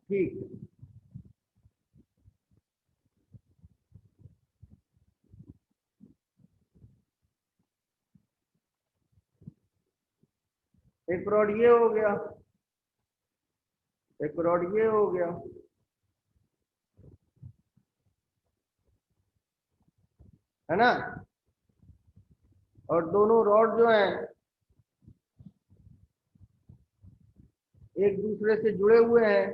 ठीक। एक रॉड ये हो गया, एक रॉड ये हो गया, है ना। और दोनों रॉड जो हैं एक दूसरे से जुड़े हुए हैं।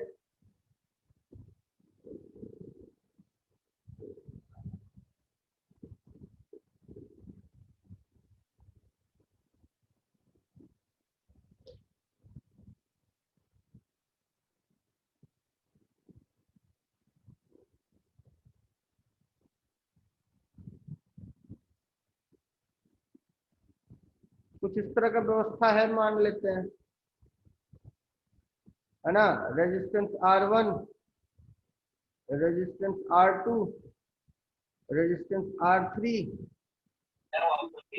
कुछ इस तरह का व्यवस्था है, मान लेते हैं, है ना। Resistance R1, resistance R2, resistance R3।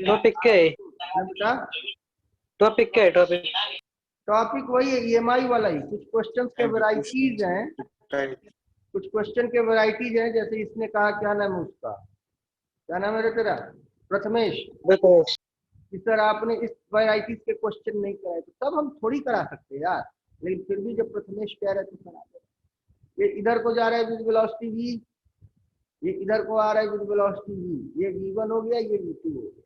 Topic क्या है? बेटा टॉपिक क्या है? टॉपिक टॉपिक वही है, ईएमआई वाला ही। कुछ क्वेश्चंस के वैरायटीज हैं, कुछ क्वेश्चन के वैरायटीज हैं। जैसे इसने कहा, क्या नाम है उसका, क्या नाम है रे तेरा, प्रथमेश, देखो। कि सर आपने इस वैरायटीज के क्वेश्चन नहीं कराए, तो तब हम थोड़ी करा सकते यार। लेकिन फिर भी जब प्रथमेश कह रहे तो करा दे। ये इधर को जा रहा है विद वेलोसिटी v, ये इधर को आ रहा है विद वेलोसिटी v। ये v1 हो गया, ये v2 हो गया।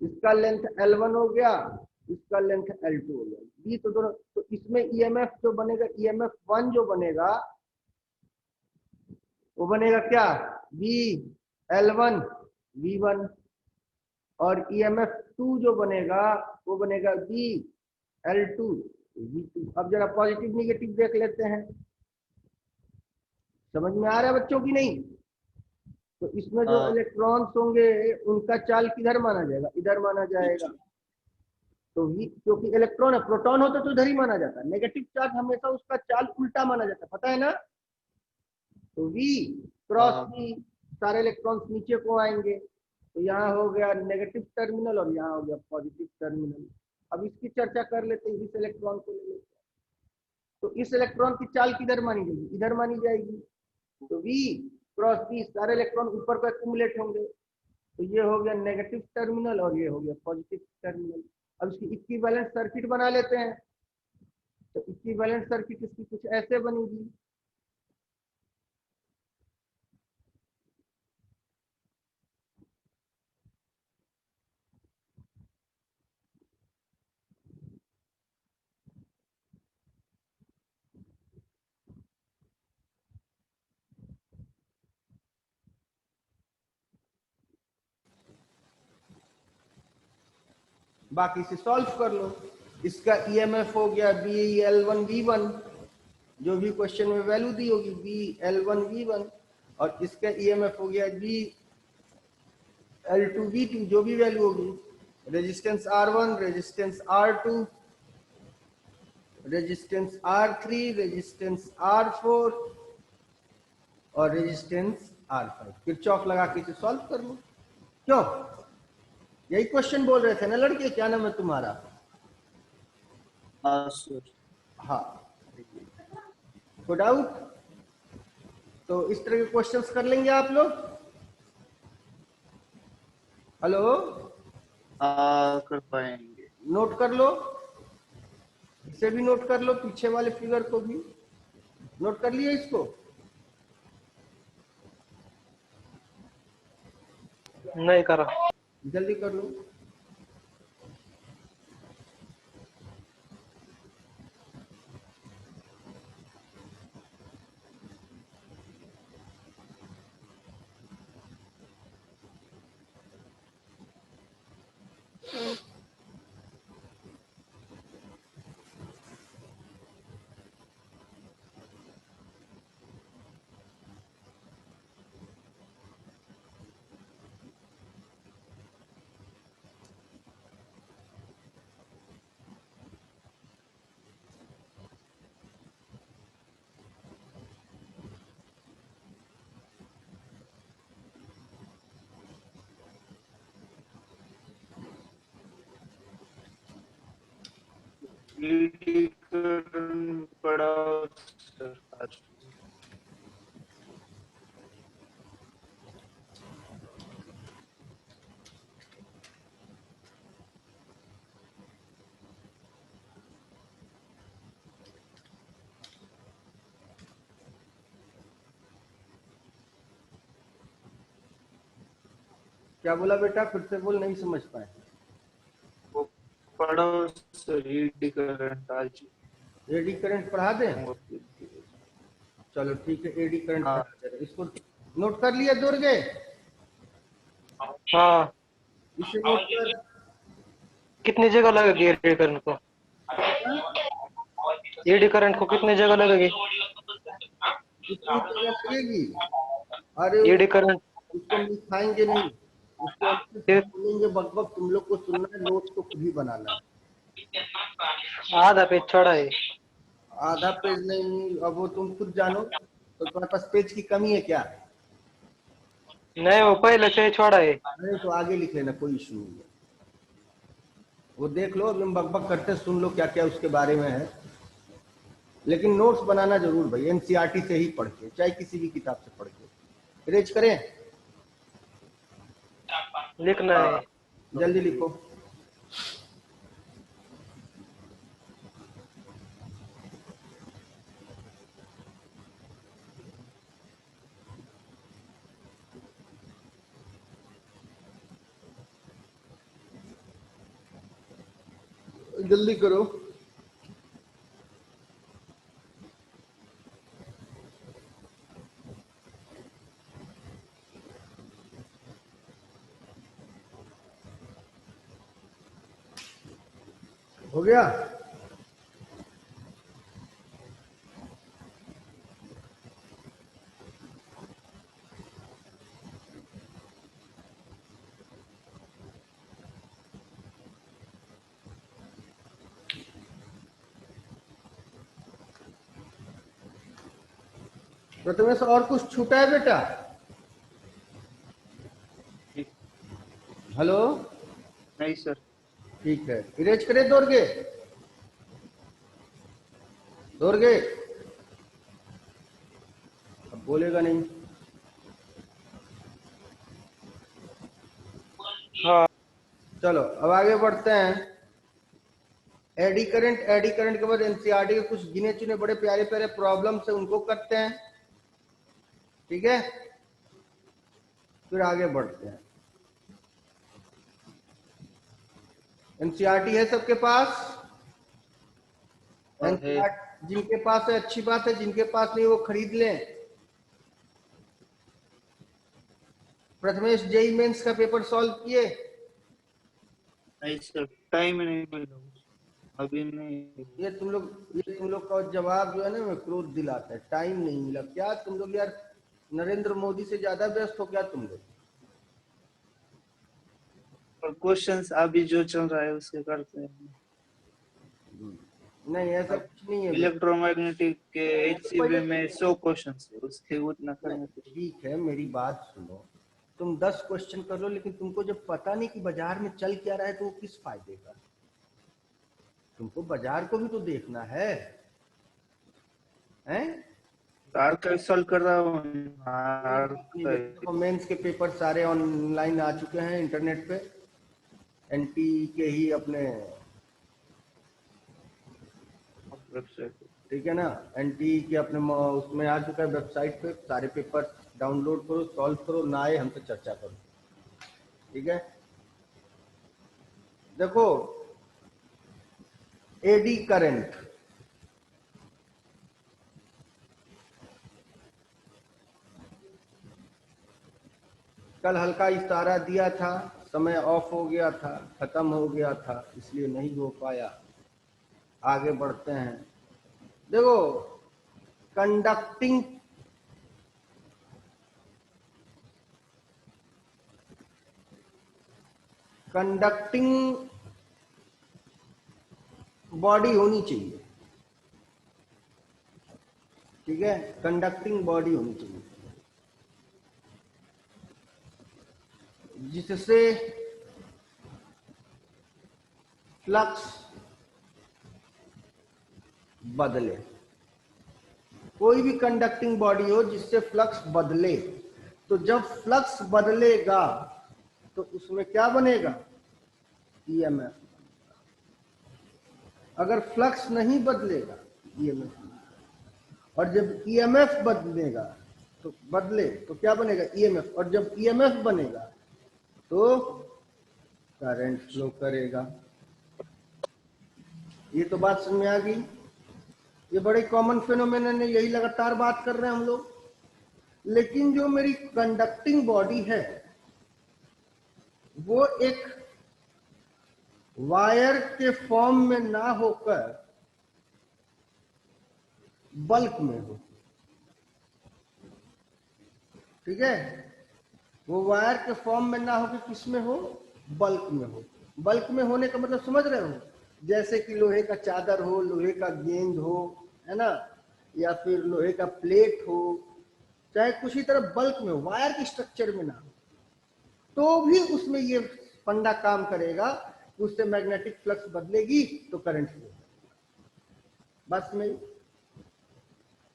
इसका लेंथ l1 हो गया, इसका लेंथ l2 हो गया। v तो दोनों, तो इसमें ईएमएफ जो बनेगा, ईएमएफ 1 जो बनेगा वो बनेगा क्या, v l1 v1। और ईएमएफ 2 जो बनेगा वो बनेगा v l2 v2। अब जरा पॉजिटिव निगेटिव देख लेते हैं, समझ में आ रहा है बच्चों की नहीं। तो इसमें जो इलेक्ट्रॉन्स होंगे उनका चाल किधर माना जाएगा, इधर माना जाएगा। तो v, क्योंकि इलेक्ट्रॉन है, प्रोटॉन होता तो इधर ही माना जाता है। नेगेटिव चार्ज हमेशा उसका चाल उल्टा माना जाता है, पता है ना। तो v क्रॉस v, सारे इलेक्ट्रॉन्स नीचे को आएंगे। तो यहाँ हो गया नेगेटिव टर्मिनल और यहाँ हो गया पॉजिटिव टर्मिनल। अब इसकी चर्चा कर लेते हैं, इस इलेक्ट्रॉन को ले लेते हैं। तो इस इलेक्ट्रॉन की चाल किधर मानी जाएगी, इधर मानी जाएगी। तो v क्रॉस v, सारे इलेक्ट्रॉन ऊपर को एक्यूमुलेट होंगे। तो ये हो गया नेगेटिव टर्मिनल और ये हो गया पॉजिटिव टर्मिनल। अब इसकी इक्विवेलेंट सर्किट बना लेते हैं। तो इक्विवेलेंट सर्किट इसकी कुछ ऐसे बनेगी। बाकी से सॉल्व कर लो। इसका ईएमएफ हो गया BL1V1, जो भी क्वेश्चन में वैल्यू दी होगी BL1V1। और इसका ईएमएफ हो गया BL2V2, जो भी वैल्यू होगी। Resistance R1, resistance R2, resistance R3, resistance R4 और रेजिस्टेंस R5। किरचॉफ लगा के इसे सॉल्व कर लो। क्यों, यही क्वेश्चन बोल रहे थे ना लड़के, क्या नाम है तुम्हारा। हाँ, कोई डाउट? तो इस तरह के क्वेश्चंस कर लेंगे आप लोग। हेलो, कर पाएंगे। नोट कर लो, इसे भी नोट कर लो, पीछे वाले फिगर को भी नोट कर लिया इसको। नहीं करा। जल्दी कर लो। पड़ा सर। क्या बोला बेटा, फिर से बोल, नहीं समझ पाए। वो पढ़ो सर, ईडी करंट आज एडी करंट पढ़ा दें? होंगे। चलो ठीक है, एडी करंट हाँ। पढ़ा दे। इसको नोट कर लिया दुर्गे? हाँ। इसे नोट कर। कितनी जगह लगेगी एडी करंट को? एडी करंट को कितनी जगह लगेगी? कितनी जगह लगेगी? अरे एडी करंट उसको लिखाएंगे नहीं, उसको हम सिर्फ बोलेंगे बक बक, तुम लोग को सुनना है, नोट्स को खुद ही बनाना है। आधा पेज छोड़ा है। आधा पेज नहीं, अब वो तुम खुद जानो। तो तुम्हारे पास पेज की कमी है क्या? नहीं, वो पहले से ही छोड़ा है। नहीं तो आगे लिख लेना, कोई इशू नहीं है। वो देख लो, अभी हम बक बक करते सुन लो क्या क्या उसके बारे में है। लेकिन नोट्स बनाना जरूर भाई, एनसीईआरटी से ही पढ़ के, चाहे किसी भी किताब से पढ़ के। इरेज करें? लिखना है। जल्दी लिखो। जल्दी करो। हो गया? प्रथमेश और कुछ छूटा है बेटा? हेलो? नहीं सर। ठीक है, इरेज करें दोर्गे? दोर्गे अब बोलेगा नहीं। हाँ। चलो अब आगे बढ़ते हैं। एडी करंट, एडी करंट के बाद एनसीईआरटी के कुछ गिने चुने बड़े प्यारे प्यारे प्रॉब्लम्स है, उनको करते हैं। ठीक है, फिर आगे बढ़ते हैं। एनसीईआरटी है सबके पास? एनसीईआरटी जिनके पास है अच्छी बात है, जिनके पास नहीं वो खरीद लें। प्रथमेश जेई मेंस का पेपर सॉल्व किए? नहीं सर, टाइम ही नहीं मिला अभी नहीं। ये तुम लोग का जवाब जो है ना, मैं क्रोध दिलाता है, टाइम नहीं मिला। क्या तुम लोग यार नरेंद्र मोदी से ज्यादा व्यस्त हो क्या तुम लोग? और क्वेश्चंस अभी जो चल रहा है उसके करते हैं। नहीं ऐसा कुछ नहीं है। इलेक्ट्रोमैग्नेटिक के एचसीबी में 100 क्वेश्चंस है, उसके उतना करने से ठीक है, मेरी बात सुनो। तुम 10 क्वेश्चन कर लो, लेकिन तुमको जब पता नहीं कि बाजार में चल क्या रहा है तो वो किस फायदे का? तुमको बाजार को भी तो देखना है, हैं? आर्काइव सॉल्व कर रहा हूँ। मेंस के पेपर सारे ऑनलाइन आ चुके हैं इंटरनेट पे। एनटी के ही अपने, वेबसाइट। ठीक है ना, एनटी के अपने उसमें आ चुका है वेबसाइट पे। सारे पेपर डाउनलोड करो, सॉल्व करो, ना आए हमसे चर्चा करो। ठीक है, देखो एडी करंट, कल हल्का इशारा दिया था, समय ऑफ हो गया था, खत्म हो गया था, इसलिए नहीं हो पाया। आगे बढ़ते हैं। देखो कंडक्टिंग बॉडी होनी चाहिए। ठीक है, कंडक्टिंग बॉडी होनी चाहिए जिससे फ्लक्स बदले। कोई भी कंडक्टिंग बॉडी हो जिससे फ्लक्स बदले, तो जब फ्लक्स बदलेगा तो उसमें क्या बनेगा? ईएमएफ। अगर फ्लक्स नहीं बदलेगा, ईएमएफ। और जब ईएमएफ बदलेगा तो क्या बनेगा? ईएमएफ। और जब ईएमएफ बनेगा तो करंट फ्लो करेगा। ये तो बात समझ में आ गई। ये बड़े कॉमन फिनोमेनन है, यही लगातार बात कर रहे हैं हम लोग। लेकिन जो मेरी कंडक्टिंग बॉडी है वो एक वायर के फॉर्म में ना होकर बल्क में हो, ठीक है। वो वायर के फॉर्म में ना होकर किस में हो, बल्क में हो। बल्क में होने का मतलब समझ रहे हो, जैसे कि लोहे का चादर हो, लोहे का गेंद हो, है ना, या फिर लोहे का प्लेट हो, चाहे कुछ ही तरह बल्क में हो, वायर के स्ट्रक्चर में ना हो, तो भी उसमें ये फंडा काम करेगा, उससे मैग्नेटिक फ्लक्स बदलेगी तो करंट फ्लो। बस में।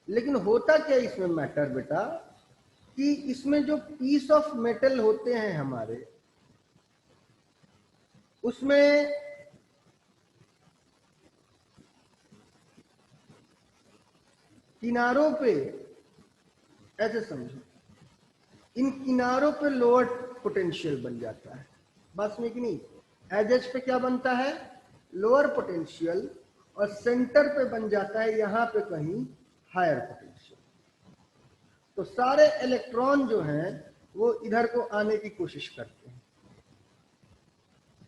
लेकिन होता क्या इसमें मैटर बेटा, कि इसमें जो पीस ऑफ मेटल होते हैं हमारे, उसमें किनारों पे, ऐसे समझो, इन किनारों पे लोअर पोटेंशियल बन जाता है। बस में कि नहीं, एजेस पे क्या बनता है, लोअर पोटेंशियल, और सेंटर पे बन जाता है यहां पे कहीं हायर पोटेंशियल। तो सारे इलेक्ट्रॉन जो हैं वो इधर को आने की कोशिश करते हैं।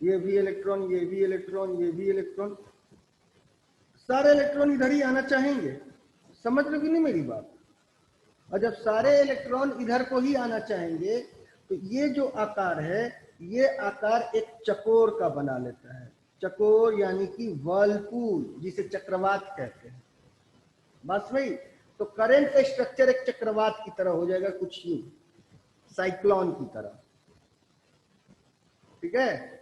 ये भी इलेक्ट्रॉन, ये भी इलेक्ट्रॉन, ये भी इलेक्ट्रॉन, सारे इलेक्ट्रॉन इधर ही आना चाहेंगे। समझ लो कि नहीं मेरी बात। और जब सारे इलेक्ट्रॉन इधर को ही आना चाहेंगे तो ये जो आकार है, ये आकार एक चकोर का बना लेता है। चकोर यानी कि वर्लपूल, जिसे चक्रवात कहते हैं। बस वही। तो करंट का स्ट्रक्चर एक चक्रवात की तरह हो जाएगा, कुछ ही साइक्लोन की तरह, ठीक है।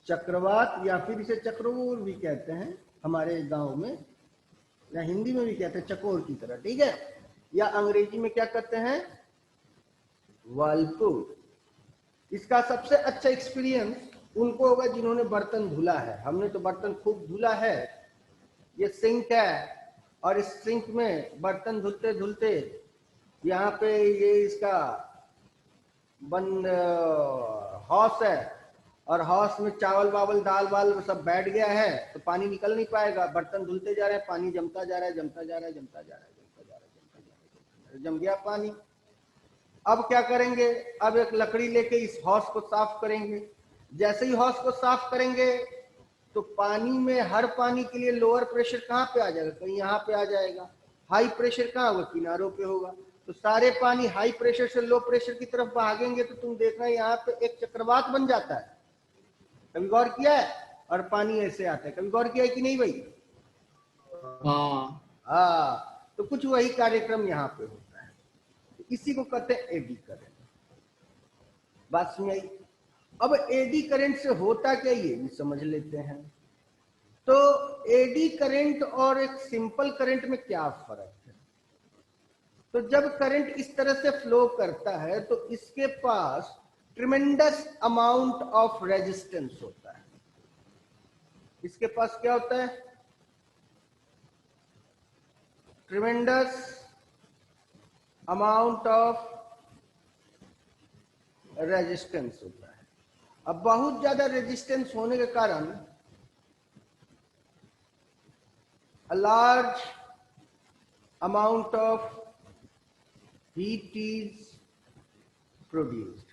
चक्रवात, या फिर इसे चक्रोर भी कहते हैं हमारे गांव में, या हिंदी में भी कहते हैं चकोर की तरह, ठीक है। या अंग्रेजी में क्या कहते हैं, वर्लपूल। इसका सबसे अच्छा एक्सपीरियंस उनको होगा जिन्होंने बर्तन धुला है। हमने तो बर्तन खूब धुला है। ये सिंक है, और इस सिंक में बर्तन धुलते धुलते यहाँ पे ये इसका बंद हौस है, और हौस में चावल वावल दाल वाल सब बैठ गया है, तो पानी निकल नहीं पाएगा। बर्तन धुलते जा रहे हैं, पानी जमता जा रहा है, जमता जा रहा है, जमता जा रहा है, जमता जा रहा है, जमता जा रहा है, जम गया पानी। अब क्या करेंगे, अब एक लकड़ी लेके इस हौस को साफ करेंगे। जैसे ही हौस को साफ करेंगे तो पानी में, हर पानी के लिए लोअर प्रेशर कहाँ पे आ जाएगा, कहीं यहाँ पे आ जाएगा। हाई प्रेशर कहाँ होगा, किनारों पे होगा। तो सारे पानी हाई प्रेशर से लो प्रेशर की तरफ भागेंगे, तो तुम देखना यहाँ पे एक चक्रवात बन जाता है। कभी गौर किया है, और पानी ऐसे आता है, कभी गौर किया है कि नहीं भाई। हाँ, तो कुछ वही कार्यक्रम यहाँ पे होता है। इसी को कहते हैं एडी करंट। बात सुनिए। अब एडी करंट से होता क्या, ये भी समझ लेते हैं। तो एडी करंट और एक सिंपल करंट में क्या फर्क है। तो जब करंट इस तरह से फ्लो करता है तो इसके पास ट्रिमेंडस अमाउंट ऑफ रेजिस्टेंस होता है। इसके पास क्या होता है, ट्रिमेंडस अमाउंट ऑफ रेजिस्टेंस होता है। अब बहुत ज्यादा रेजिस्टेंस होने के कारण a large amount of heat is produced।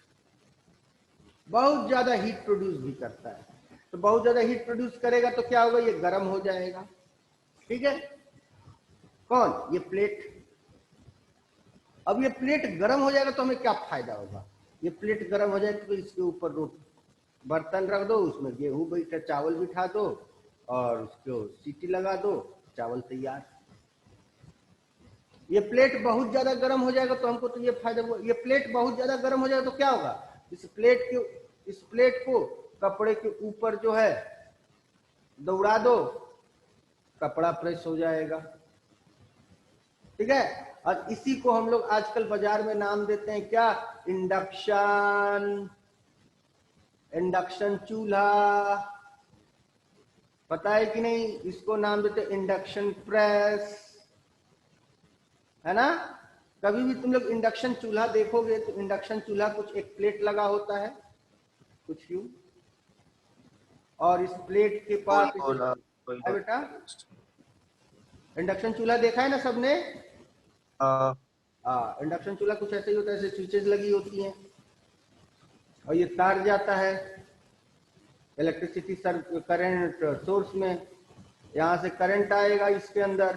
बहुत ज्यादा हीट प्रोड्यूस भी करता है। तो बहुत ज्यादा हीट प्रोड्यूस करेगा तो क्या होगा, ये गर्म हो जाएगा, ठीक है। कौन, ये प्लेट। अब ये प्लेट गर्म हो जाएगा तो हमें क्या फायदा होगा, ये प्लेट गर्म हो जाएगी तो इसके ऊपर बर्तन रख दो, उसमें गेहूं बैठा, चावल बिठा दो, और उसको सीटी लगा दो, चावल तैयार। ये प्लेट बहुत ज्यादा गर्म हो जाएगा तो हमको तो ये फायदा हुआ। ये प्लेट बहुत ज्यादा गर्म हो जाएगा तो क्या होगा, इस प्लेट को कपड़े के ऊपर जो है दौड़ा दो, कपड़ा प्रेस हो जाएगा, ठीक है। और इसी को हम लोग आजकल बाजार में नाम देते हैं क्या, इंडक्शन चूल्हा, पता है कि नहीं। इसको नाम देते इंडक्शन प्रेस, है ना। कभी भी तुम लोग इंडक्शन चूल्हा देखोगे तो इंडक्शन चूल्हा कुछ एक प्लेट लगा होता है कुछ यूं, और इस प्लेट के पास बोला है बेटा, इंडक्शन चूल्हा देखा है ना सबने? हाँ हाँ, इंडक्शन चूल्हा कुछ ऐसे ही होता है, ऐसे स्विचेस लगी होती हैं और ये तार जाता है इलेक्ट्रिसिटी करंट सोर्स में, यहां से करंट आएगा इसके अंदर,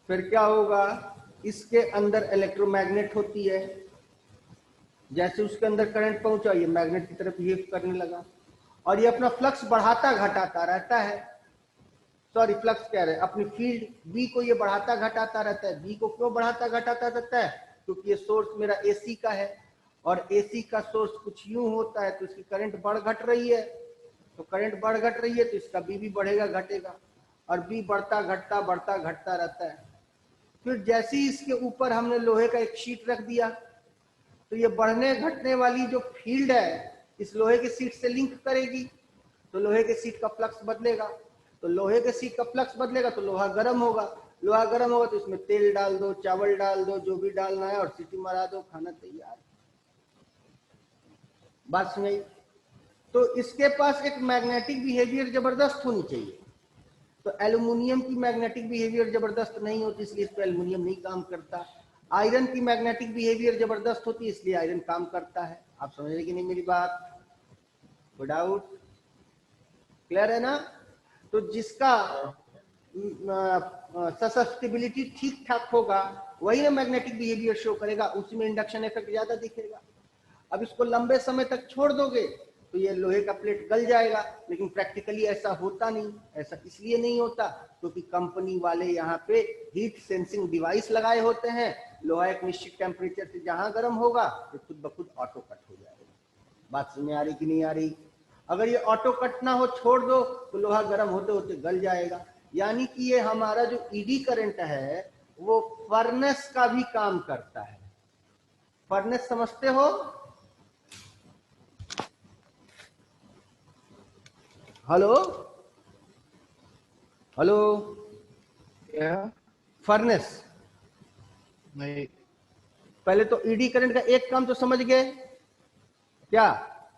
फिर क्या होगा, इसके अंदर इलेक्ट्रोमैग्नेट होती है, जैसे उसके अंदर करंट पहुंचा ये मैग्नेट की तरफ बिहेव करने लगा और ये अपना फ्लक्स बढ़ाता घटाता रहता है, सॉरी फ्लक्स कह रहे हैं, अपनी फील्ड बी को ये बढ़ाता घटाता रहता है। बी को क्यों बढ़ाता घटाता रहता है? क्योंकि ये सोर्स मेरा एसी का है और एसी का सोर्स कुछ यूं होता है तो इसकी करंट बढ़ घट रही है, तो करंट बढ़ घट रही है तो इसका बी भी बढ़ेगा घटेगा और बी बढ़ता घटता रहता है। फिर जैसे ही इसके ऊपर हमने लोहे का एक शीट रख दिया तो ये बढ़ने घटने वाली जो फील्ड है इस लोहे के शीट से लिंक करेगी, तो लोहे के शीट का फ्लक्स बदलेगा, तो लोहे के शीट का फ्लक्स बदलेगा तो लोहा गर्म होगा, लोहा गर्म होगा तो इसमें तेल डाल दो, चावल डाल दो, जो भी डालना है और सीटी मरा दो, खाना तैयार। बात सुनाई? तो इसके पास एक मैग्नेटिक बिहेवियर जबरदस्त होनी चाहिए, तो एल्युमिनियम की मैग्नेटिक बिहेवियर जबरदस्त नहीं होती इसलिए इस पर एल्युमिनियम नहीं काम करता। आयरन की मैग्नेटिक बिहेवियर जबरदस्त होती है इसलिए आयरन काम करता है। आप समझ रहे कि नहीं मेरी बात? कोई डाउट? क्लियर है ना? तो जिसका ससेप्टिबिलिटी ठीक ठाक होगा वही ना मैग्नेटिक बिहेवियर शो करेगा, उसी में इंडक्शन इफेक्ट ज्यादा दिखेगा। अब इसको लंबे समय तक छोड़ दोगे तो ये लोहे का प्लेट गल जाएगा, लेकिन प्रैक्टिकली ऐसा होता नहीं। ऐसा इसलिए नहीं होता क्योंकि कंपनी वाले यहाँ पे हीट सेंसिंग डिवाइस लगाए होते हैं, लोहा एक निश्चित टेम्परेचर से जहां गर्म होगा तो खुद ब खुद ऑटो कट हो जाएगा। बात समझ में आ रही कि नहीं आ रही? अगर ये ऑटो कट ना हो, छोड़ दो तो लोहा गर्म होते होते गल जाएगा। यानी कि ये हमारा जो ईडी करंट है वो फर्नेस का भी काम करता है। फर्नेस समझते हो? हेलो हेलो, क्या? फर्नेस। नहीं पहले तो ईडी करंट का एक काम तो समझ गए क्या?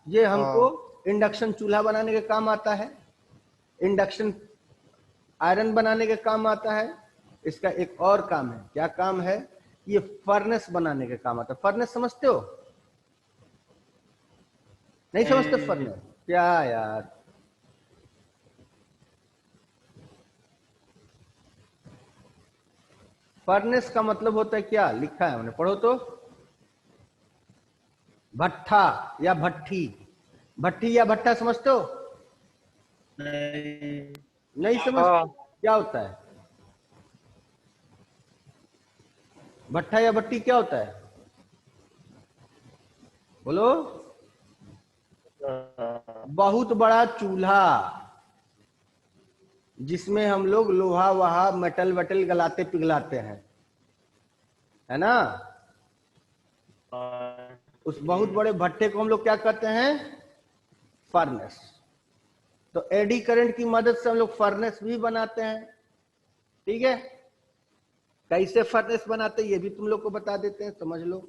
ये हमको इंडक्शन चूल्हा बनाने के काम आता है, इंडक्शन आयरन बनाने के काम आता है। इसका एक और काम है, क्या काम है? ये फर्नेस बनाने के काम आता है। फर्नेस समझते हो? नहीं समझते फर्नेस? क्या यार, फर्नेस का मतलब होता है क्या? लिखा है हमने, पढ़ो तो। भट्ठा या भट्ठी, भट्ठी या भट्ठा समझते हो? नहीं नहीं समझते? क्या होता है भट्ठा या भट्टी? क्या होता है बोलो? बहुत बड़ा चूल्हा जिसमें हम लोग लोहा वहा मेटल वेटल गलाते पिघलाते हैं, है ना? उस बहुत बड़े भट्टे को हम लोग क्या कहते हैं? फर्नेस। तो एडी करंट की मदद से हम लोग फर्नेस भी बनाते हैं। ठीक है, कैसे फर्नेस बनाते हैं ये भी तुम लोग को बता देते हैं, समझ लो।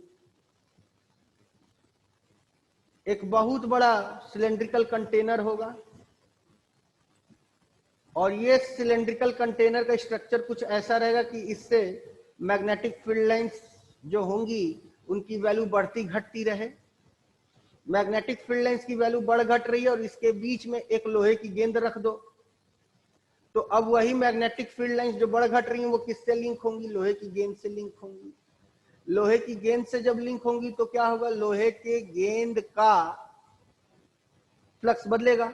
एक बहुत बड़ा सिलेंड्रिकल कंटेनर होगा और ये सिलेंड्रिकल कंटेनर का स्ट्रक्चर कुछ ऐसा रहेगा कि इससे मैग्नेटिक फील्ड लाइंस जो होंगी उनकी वैल्यू बढ़ती घटती रहे। मैग्नेटिक फील्ड लाइंस की वैल्यू बढ़ घट रही है और इसके बीच में एक लोहे की गेंद रख दो, तो अब वही मैग्नेटिक फील्ड लाइंस जो बढ़ घट रही हैं वो किससे लिंक होंगी? लोहे की गेंद से लिंक होंगी। लोहे की गेंद से जब लिंक होंगी तो क्या होगा? लोहे के गेंद का फ्लक्स बदलेगा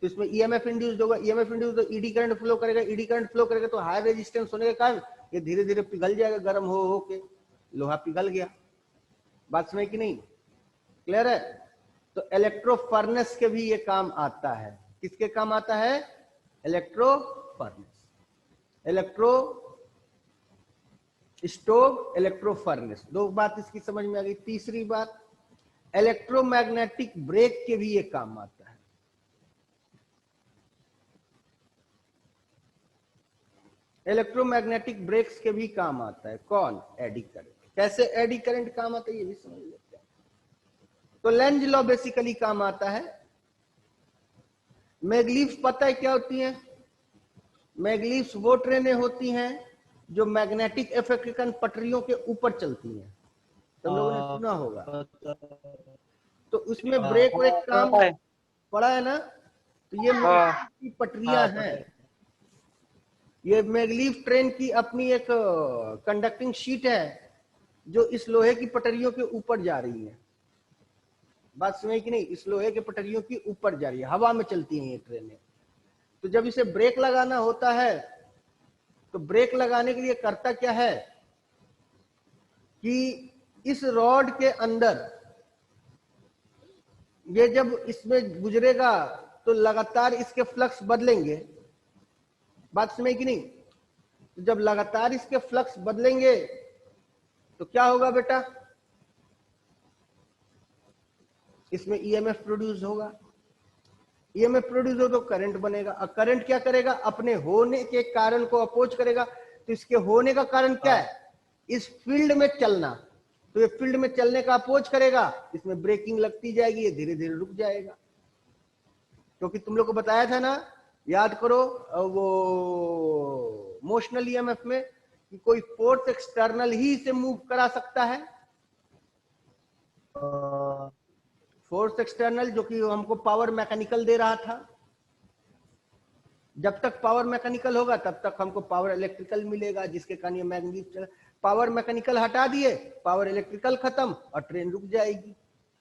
तो इसमें ईएमएफ इंड्यूस्ड होगा, ईएमएफ इंड्यूस्ड तो ईडी करंट फ्लो करेगा, ईडी करंट फ्लो करेगा तो हाई रेजिस्टेंस होने के कारण ये धीरे धीरे पिघल जाएगा, गर्म हो के लोहा पिघल गया। बात समझ कि नहीं? क्लियर है? तो इलेक्ट्रो फर्नेस के भी ये काम आता है। किसके काम आता है? Electro furnace, electro stove, electro furnace. दो बात इसकी समझ में आ गई। तीसरी बात, इलेक्ट्रोमैग्नेटिक ब्रेक के भी ये काम आता है। इलेक्ट्रोमैग्नेटिक ब्रेक्स के भी काम आता है। कौन? Eddy current. कैसे एडी करंट काम आता है ये भी समझ लेते हैं। तो लेंज लॉ बेसिकली काम आता है। मैगलीव्स पता है क्या होती हैं? मैगलीव्स वो ट्रेनें होती हैं जो मैग्नेटिक इफेक्ट के कारण पटरियों के ऊपर चलती हैं। तुम लोगों ने सुना होगा। तो उसमें ब्रेक ब्रेक काम पता है। पड़ा है ना। तो ये मैगलीव की पटरियां हैं। ये मैगलीव ट्रेन की अपनी एक कंडक्टिंग शीट है जो इस लोहे की पटरियों के ऊपर जा रही है। बात समझ कि नहीं? इस लोहे के पटरियों की ऊपर जा रही है, हवा में चलती हैं ये ट्रेनें। तो जब इसे ब्रेक लगाना होता है तो ब्रेक लगाने के लिए करता क्या है कि इस रॉड के अंदर ये जब इसमें गुजरेगा तो लगातार इसके फ्लक्स बदलेंगे। बात समझ कि नहीं? तो जब लगातार इसके फ्लक्स बदलेंगे तो क्या होगा बेटा? इसमें ईएमएफ प्रोड्यूस होगा। ईएमएफ प्रोड्यूस हो तो करंट बनेगा। और करंट क्या करेगा? अपने होने के कारण को अपोज करेगा। तो इसके होने का कारण क्या है? इस फील्ड में चलना। तो ये फील्ड में चलने का अपोज करेगा, इसमें ब्रेकिंग लगती जाएगी, ये धीरे धीरे रुक जाएगा। क्योंकि तुम लोग को बताया था ना, याद करो वो मोशनल ईएमएफ में कि कोई फोर्स एक्सटर्नल ही इसे मूव करा सकता है। फोर्स एक्सटर्नल जो कि हमको पावर मैकेनिकल दे रहा था। जब तक पावर मैकेनिकल होगा तब तक हमको पावर इलेक्ट्रिकल मिलेगा, जिसके कारण ये मैग्नेटिक। पावर मैकेनिकल हटा दिए, पावर इलेक्ट्रिकल खत्म और ट्रेन रुक जाएगी।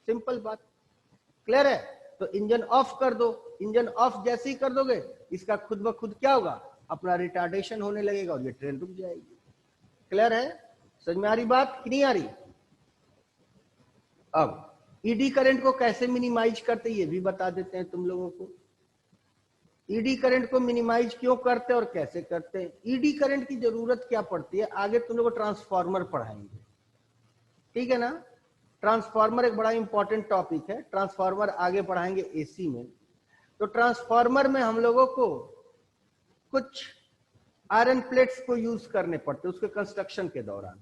सिंपल बात। क्लियर है? तो इंजन ऑफ कर दो। इंजन ऑफ जैसे ही कर दोगे इसका खुद ब खुद क्या होगा? अपना रिटार्डेशन होने लगेगा और ये ट्रेन रुक जाएगी। क्लियर है? समझ में आ रही बात कि नहीं आ रही? अब ईडी करंट को कैसे मिनिमाइज करते ये भी बता देते हैं तुम लोगों को। ईडी करंट को मिनिमाइज क्यों करते हैं और कैसे करते हैं? ईडी करंट की जरूरत क्या पड़ती है आगे तुम लोग को ट्रांसफार्मर पढ़ाएंगे, ठीक है ना। ट्रांसफार्मर एक बड़ा इंपॉर्टेंट टॉपिक है। ट्रांसफार्मर आगे पढ़ाएंगे एसी में। तो ट्रांसफार्मर में हम लोगों को कुछ आयरन प्लेट्स को यूज करने पड़ते हैं उसके कंस्ट्रक्शन के दौरान।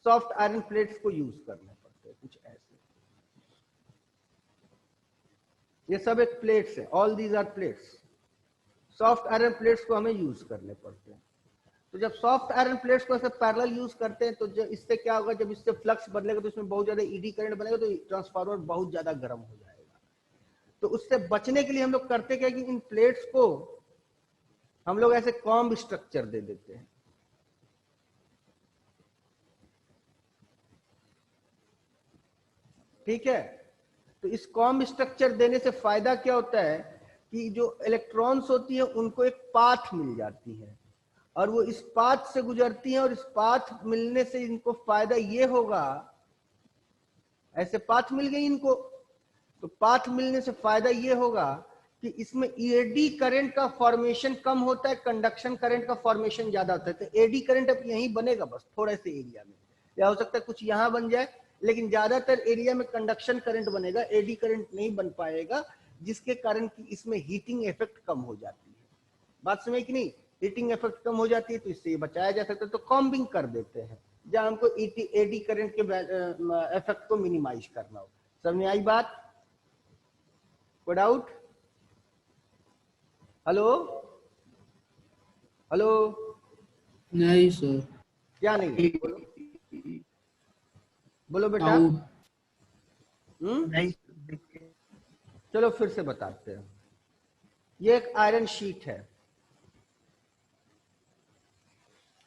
सॉफ्ट आयरन प्लेट्स को यूज करने पड़ते हैं कुछ ऐसे। ये सब एक प्लेट्स है। All these are plates. Soft iron plates को हमें यूज करने पड़ते हैं। तो जब सॉफ्ट आयरन प्लेट्स को ऐसे पैरेलल यूज करते हैं तो इससे क्या होगा? जब इससे फ्लक्स बदलेगा तो इसमें बहुत ज्यादा ईडी करंट बनेगा, तो ट्रांसफार्मर बहुत ज्यादा गर्म हो जाएगा। तो उससे बचने के लिए हम लोग करते क्या कि इन प्लेट्स को हम लोग ऐसे कॉम्ब स्ट्रक्चर दे देते हैं। ठीक है? तो इस कॉम्ब स्ट्रक्चर देने से फायदा क्या होता है कि जो इलेक्ट्रॉन्स होती है उनको एक पाथ मिल जाती है और वो इस पाथ से गुजरती हैं। और इस पाथ मिलने से इनको फायदा ये होगा, ऐसे पाथ मिल गई इनको, तो पाथ मिलने से फायदा ये होगा कि इसमें एडी करंट का फॉर्मेशन कम होता है, कंडक्शन करंट का फॉर्मेशन ज्यादा होता है। तो एडी करंट अब यहीं बनेगा बस थोड़े से एरिया में, या हो सकता है कुछ यहां बन जाए, लेकिन ज्यादातर एरिया में कंडक्शन करंट बनेगा, एडी करंट नहीं बन पाएगा, जिसके कारण कि इसमें हीटिंग इफेक्ट कम हो जाती है। बात समझ कि नहीं? हीटिंग इफेक्ट कम हो जाती है तो इससे बचाया जा सकता है। तो कॉम्बिंग कर देते हैं जहां हमको एडी करंट के इफेक्ट को मिनिमाइज करना हो। समझ में आई बात? कोई डाउट? Hello hello? नहीं सर। क्या नहीं? बोलो बोलो बेटा। नहीं चलो फिर से बताते हैं। ये एक आयरन शीट है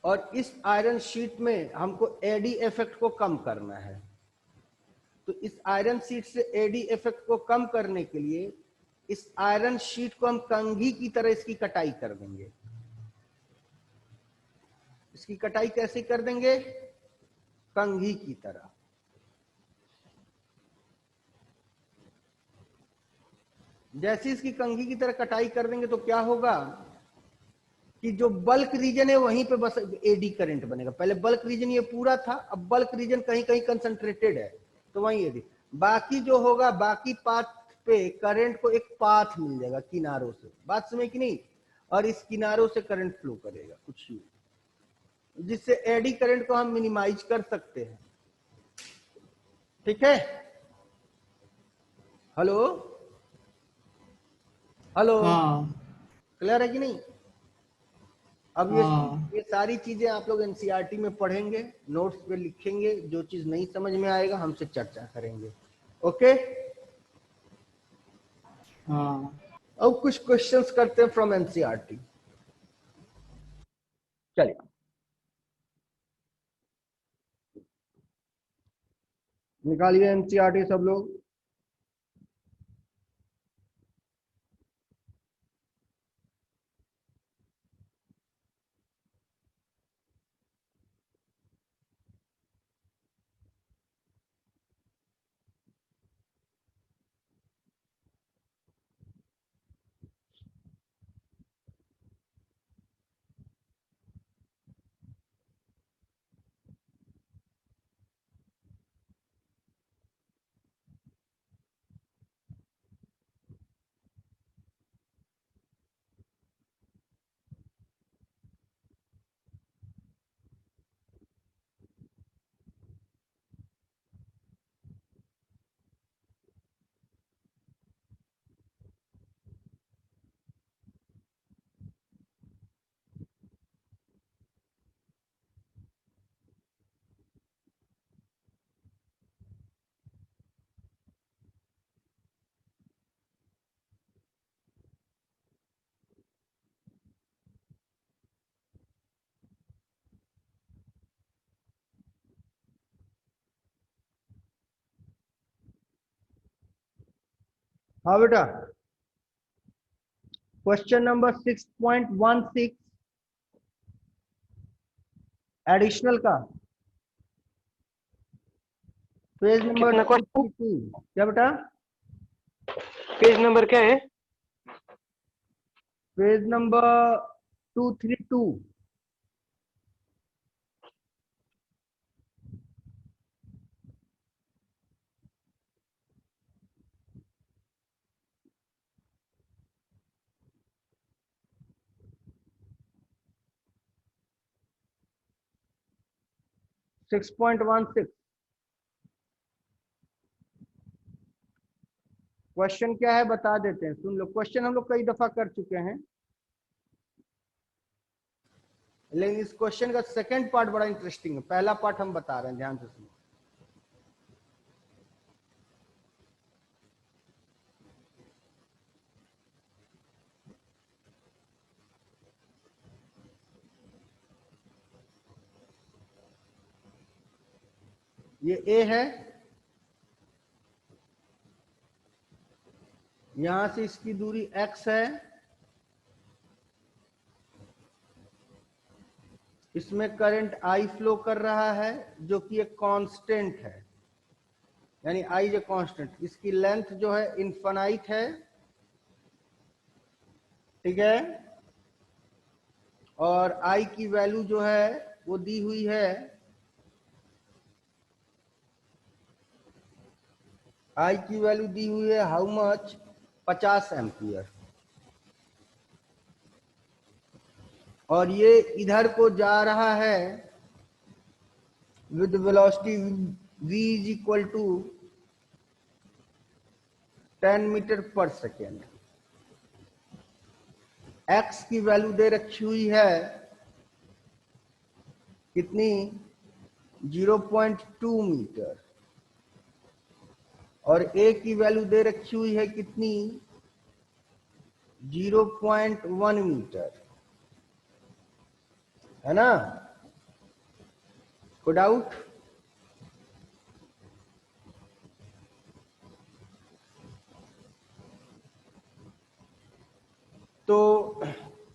और इस आयरन शीट में हमको एडी इफेक्ट को कम करना है। तो इस आयरन शीट से एडी इफेक्ट को कम करने के लिए इस आयरन शीट को हम कंघी की तरह इसकी कटाई कर देंगे। इसकी कटाई कैसे कर देंगे? कंघी की तरह। जैसे इसकी कंघी की तरह कटाई कर देंगे तो क्या होगा कि जो बल्क रीजन है वहीं पे बस एडी करंट बनेगा। पहले बल्क रीजन ये पूरा था, अब बल्क रीजन कहीं कहीं कंसंट्रेटेड है तो वहीं एडी। बाकी जो होगा, बाकी पाथ पे करंट को एक पाथ मिल जाएगा किनारों से। बात समझ कि नहीं? और इस किनारों से करंट फ्लो करेगा कुछ ही। जिससे एडी करंट को हम मिनिमाइज कर सकते हैं। ठीक है, हेलो हेलो, हाँ क्लियर है कि नहीं? अब हाँ ये सारी चीजें आप लोग एनसीईआरटी में पढ़ेंगे, नोट्स पे लिखेंगे, जो चीज नहीं समझ में आएगा हमसे चर्चा करेंगे। ओके, हाँ। अब कुछ क्वेश्चंस करते हैं फ्रॉम एनसीईआरटी। चलिए, निकालिए एनसीईआरटी सब लोग। हाँ बेटा, क्वेश्चन नंबर 6.16 एडिशनल का पेज नंबर कितना क्वेश्चन? 232। क्या बेटा? पेज नंबर क्या है? Page number 232। Six point 16 question क्या है बता देते हैं, सुन लो। क्वेश्चन हम लोग कई दफा कर चुके हैं, लेकिन इस क्वेश्चन का सेकंड पार्ट बड़ा इंटरेस्टिंग है। पहला पार्ट हम बता रहे हैं, ध्यान से सुनो। ये ए है, यहां से इसकी दूरी x है, इसमें करंट I फ्लो कर रहा है जो कि एक कांस्टेंट है, यानी I इज ए कांस्टेंट। इसकी लेंथ जो है इनफाइनाइट है, ठीक है, और I की वैल्यू जो है वो दी हुई है, I की वैल्यू दी हुई है हाउ मच, 50 एम्पियर। और ये इधर को जा रहा है with velocity v is equal to 10 metre per second. x की वैल्यू दे रखी हुई है कितनी, 0.2 मीटर, और a की वैल्यू दे रखी हुई है कितनी, 0.1 मीटर, है ना? कोई डाउट? तो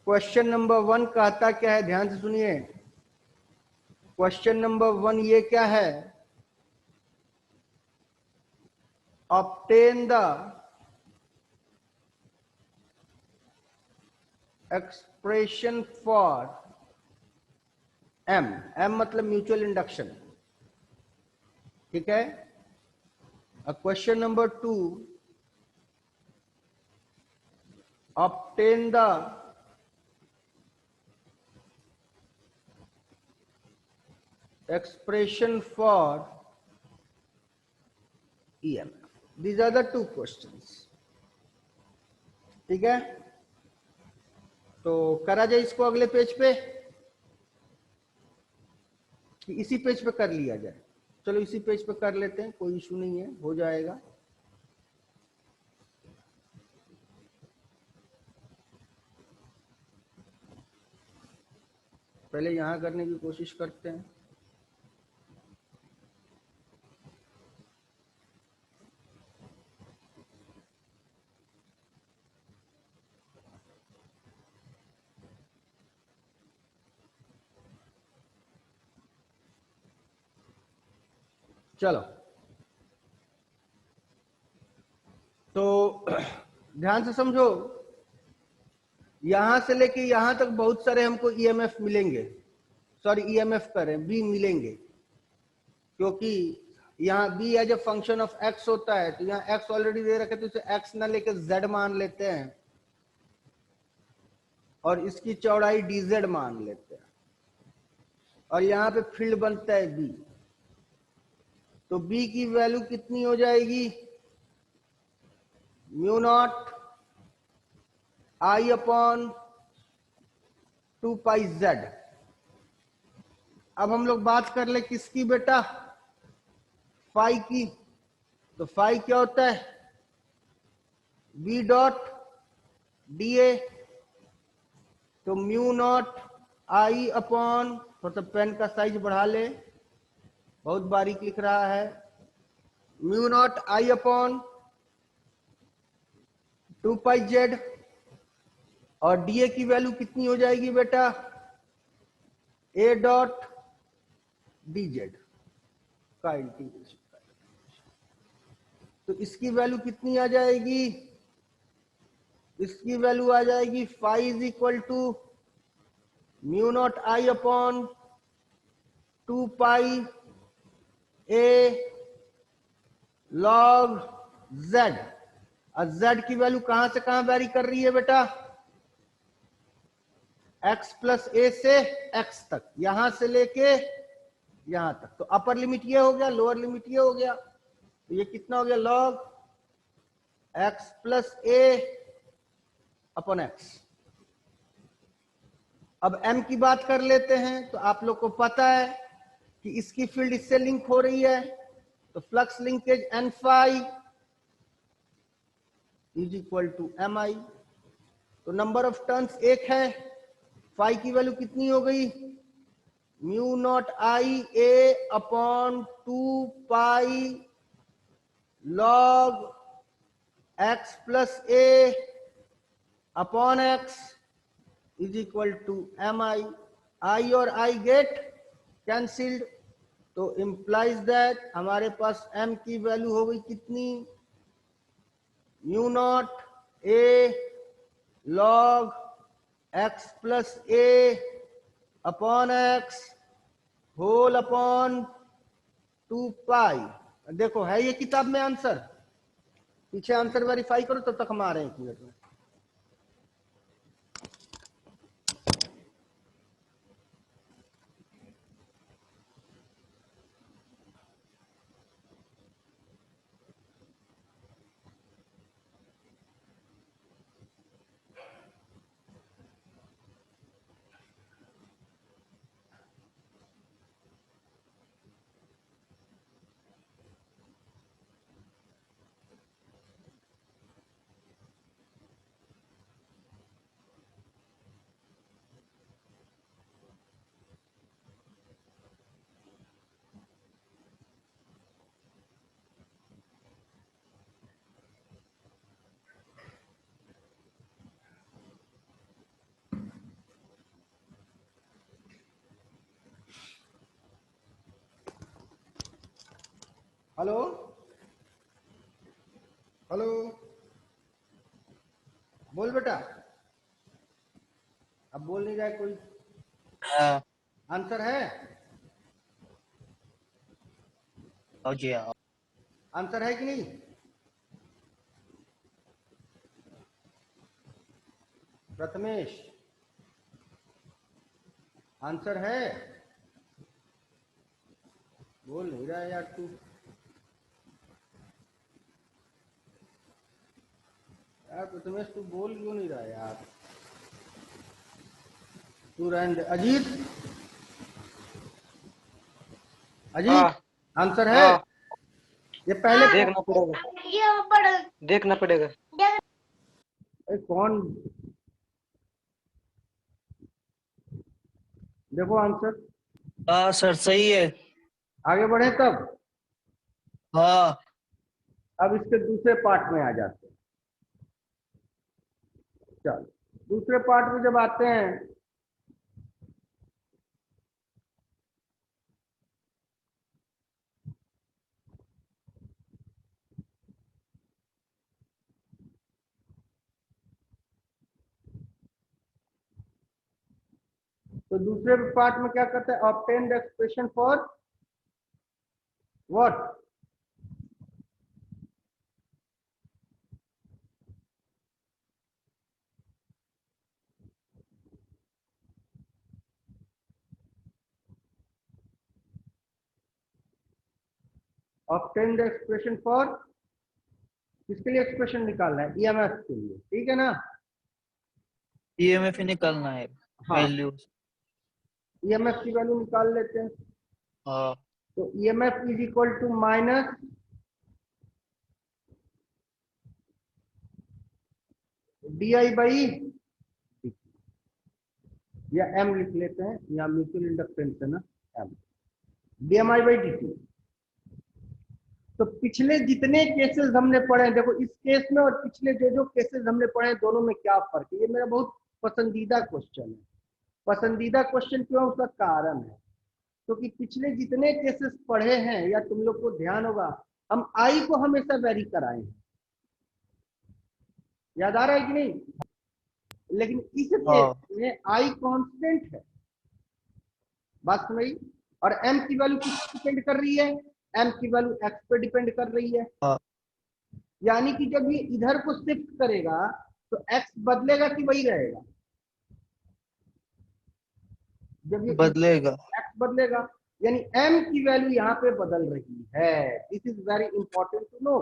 क्वेश्चन नंबर 1 कहता क्या है, ध्यान से सुनिए। क्वेश्चन नंबर 1 ये क्या है, obtain the expression for m, m मतलब म्यूचुअल इंडक्शन, ठीक है। Question number 2, obtain the expression for EMF. These are the two questions. ठीक है, तो करा जाए इसको अगले पेज पे कि इसी पेज पे कर लिया जाए? चलो इसी पेज पे कर लेते हैं, कोई इशू नहीं है, हो जाएगा। पहले यहां करने की कोशिश करते हैं। चलो, तो ध्यान से समझो, यहां से लेके यहां तक बहुत सारे हमको ईएमएफ मिलेंगे, सॉरी ईएमएफ करें बी मिलेंगे, क्योंकि यहाँ B as a function of X होता है, तो यहाँ एक्स ऑलरेडी दे रखे तो इसे एक्स ना लेके जेड मान लेते हैं और इसकी चौड़ाई dz मान लेते हैं, और यहाँ पे फील्ड बनता है बी, तो बी की वैल्यू कितनी हो जाएगी? Mu naught I upon 2 pi Z. अब हम लोग बात कर ले किसकी बेटा? फाई की। तो फाई क्या होता है? B dot D A. तो म्यू नॉट आई अपॉन, मतलब पेन का साइज बढ़ा ले, बहुत बारीक लिख रहा है, mu not I upon 2 pi Z, और डीए की वैल्यू कितनी हो जाएगी बेटा? ए डॉट डी जेड का इंटीग्रेशन। तो इसकी वैल्यू कितनी आ जाएगी? इसकी वैल्यू आ जाएगी phi is equal to mu not I upon 2 pi A log Z. और जेड की वैल्यू कहां से कहां वेरी कर रही है बेटा? x प्लस ए से x तक, यहां से लेके यहां तक। तो अपर लिमिट ये हो गया, लोअर लिमिट ये हो गया, तो ये कितना हो गया? लॉग x प्लस ए अपॉन एक्स। अब m की बात कर लेते हैं, तो आप लोग को पता है कि इसकी फील्ड इससे लिंक हो रही है, तो flux linkage N phi is equal to M I. तो नंबर ऑफ टर्न्स एक है, फाई की वैल्यू कितनी हो गई? Mu not I a upon 2 pi log x plus A upon x is equal to M I. I और I get cancelled, तो implies that हमारे पास m की वैल्यू हो गई कितनी? Mu naught a log x plus A upon x whole upon 2 pi. देखो है ये किताब में आंसर, पीछे आंसर वेरीफाई करो, तब तक हम आ रहे हैं 1 मिनट में। हेलो हेलो, बोल बेटा। अब बोल नहीं जाए कोई। हाँ आंसर है? जी हाँ। आंसर है कि नहीं? प्रथमेश, आंसर है? बोल नहीं रहा है यार तू। यार प्रथमेश तू बोल क्यों नहीं रहा यार? तू रहने दे। अजीत, अजीत हाँ आंसर है? हाँ, ये पहले देखना पड़ेगा, देखना पड़ेगा। कौन? देखो आंसर। हाँ सर सही है। आगे बढ़े तब। हाँ अब इसके दूसरे पार्ट में आ जाते हैं। चलो दूसरे पार्ट में जब आते हैं तो दूसरे पार्ट में क्या करते हैं? Obtain the expression for what? Obtain the expression for, किसके लिए एक्सप्रेशन निकालना है? ईएमएफ के लिए, ठीक है ना? ईएमएफ ही निकालना है हाँ, वैल्यू। ईएमएफ की वैल्यू निकाल लेते हैं। हाँ तो EMF is equal to minus D I by, या एम लिख लेते हैं, या म्यूचुअल इंडक्टेंस है ना, M, D M I by D T. तो पिछले जितने केसेस हमने पढ़े हैं, देखो इस केस में और पिछले जो जो केसेस हमने पढ़े हैं दोनों में क्या फर्क है? ये मेरा बहुत पसंदीदा क्वेश्चन है। पसंदीदा क्वेश्चन क्यों? उसका कारण है क्योंकि पिछले जितने केसेस पढ़े हैं, या तुम लोग को ध्यान होगा, हम आई को हमेशा वेरी कराए हैं। याद आ रहा है कि नहीं? लेकिन इस केस हाँ में आई कांस्टेंट है। बात समझी? और एम की वैल्यू किस पे डिपेंड कर रही है? एम की वैल्यू एक्स पे डिपेंड कर रही है। हाँ यानी कि जब ये इधर को शिफ्ट करेगा तो एक्स बदलेगा कि वही रहेगा? जब ये बदलेगा। एक्स बदलेगा, यानी एम की वैल्यू यहाँ पे बदल रही है। This is very important to know.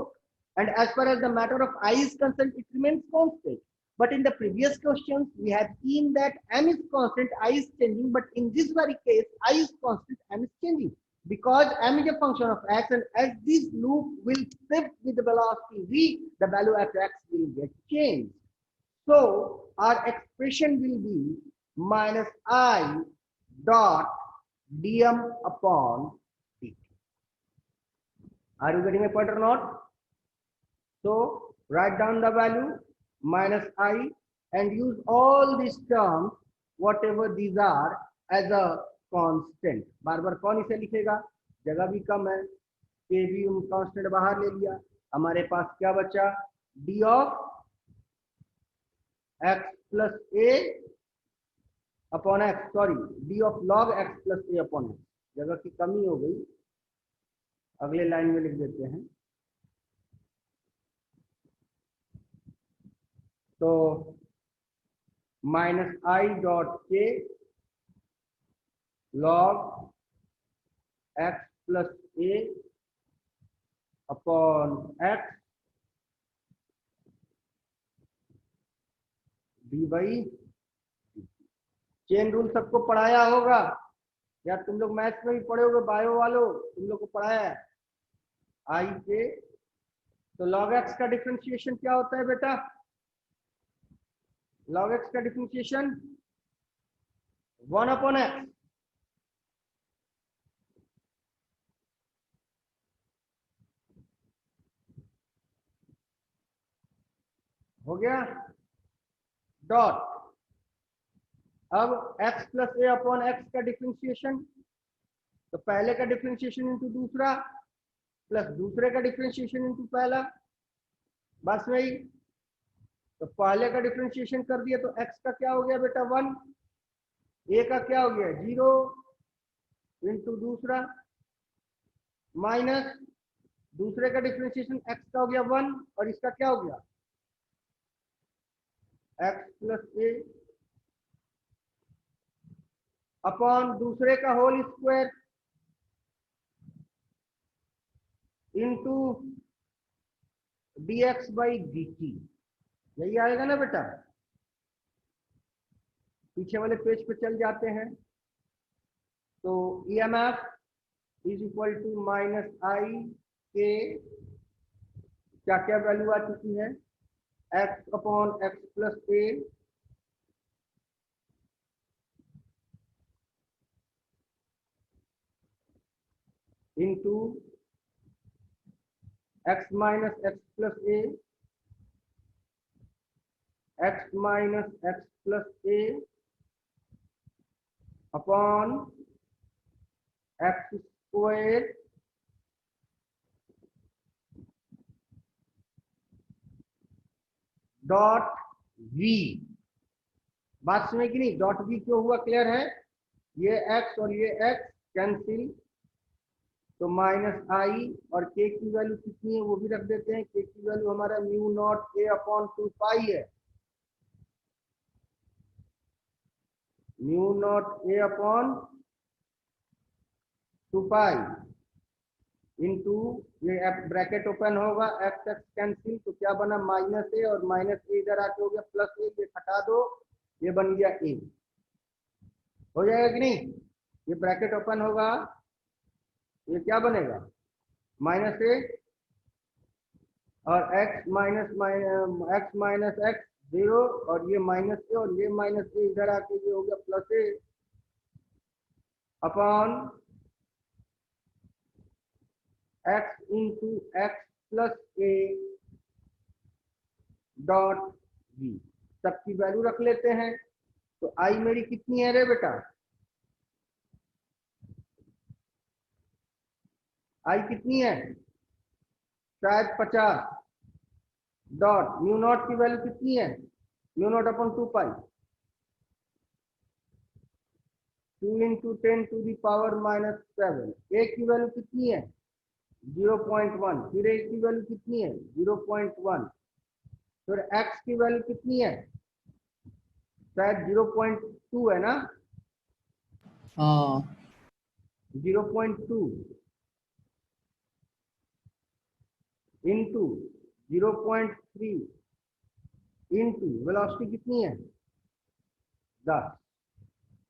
And as far as the matter of I is concern, it remains constant. But in the previous questions, we have seen that m is constant, I is changing. But in this very case, I is constant, m is changing. Because m is a function of x, and as this loop will shift with the velocity v, the value of x will get changed. So our expression will be minus I dot dm upon dt. Are you getting my point or not? So write down the value minus I and use all these terms, whatever these are, as a constant. बार बार कौन इसे लिखेगा? जगह भी कम है, के भी हम constant बाहर ले लिया। हमारे पास क्या बचा? D of x plus A upon x, sorry D of log x plus A upon x. जगह की कमी हो गई, अगले लाइन में लिख देते हैं। तो माइनस आई डॉट के log x plus A upon x D by. Chain rule सबको पढ़ाया होगा, या तुम लोग मैथ्स में भी पढ़े होगे, बायो वालों तुम लोग को पढ़ाया है आई के। तो लॉग एक्स का डिफरेंशिएशन क्या होता है बेटा? लॉग एक्स का डिफरेंशिएशन 1 अपॉन एक्स। हो गया डॉट। अब x प्लस ए अपॉन एक्स का डिफरेंशिएशन, तो पहले का डिफरेंशिएशन इंटू दूसरा प्लस दूसरे का डिफरेंशिएशन इंटू पहला। बस वही। तो पहले का डिफरेंशिएशन कर दिया तो x का क्या हो गया बेटा? 1। a का क्या हो गया? 0 इंटू दूसरा माइनस दूसरे का डिफरेंशिएशन x का हो गया 1, और इसका क्या हो गया? x प्लस ए अपॉन दूसरे का whole square into dx by dt, यही आएगा ना बेटा। पीछे वाले पेज पे चल जाते हैं। तो EMF is equal to minus I के, क्या क्या वैल्यू आ चुकी है, x upon x plus a into x minus x plus a, x minus x plus A upon x square dot v. बात सुने कि नहीं, डॉट वी क्यों हुआ, क्लियर है। ये x और ये x कैंसिल, तो माइनस आई, और k की वैल्यू कितनी है वो भी रख देते हैं। k की वैल्यू हमारा म्यू नॉट a अपॉन 2 पाई है, mu not a upon 2 pi into, ये ब्रैकेट ओपन होगा, एक्स एक्स कैंसिल, तो क्या बना माइनस ए, और माइनस ए इधर आके हो गया प्लस ए, ये हटा दो, ये बन गया ए। हो जाएगा कि नहीं, ये ब्रैकेट ओपन होगा, ये क्या बनेगा माइनस ए, और एक्स माइनस एक्स 0, और ये माइनस ए, और ये माइनस ए इधर आके ये हो गया plus A upon X into X plus A dot V. सबकी वैल्यू रख लेते हैं। तो आई मेरी कितनी है रे बेटा, आई कितनी है, शायद 50, डॉट म्यू नॉट की वैल्यू कितनी है, mu nought upon 2 pi, 2 into 10 to the power minus 7। A की वैल्यू कितनी है 0.1, फिर ए की वैल्यू कितनी है 0.1, फिर एक्स की वैल्यू कितनी है, शायद 0.2 है ना, हाँ 0.2 इंटू 0.3 इंटू वेलोसिटी कितनी है 10।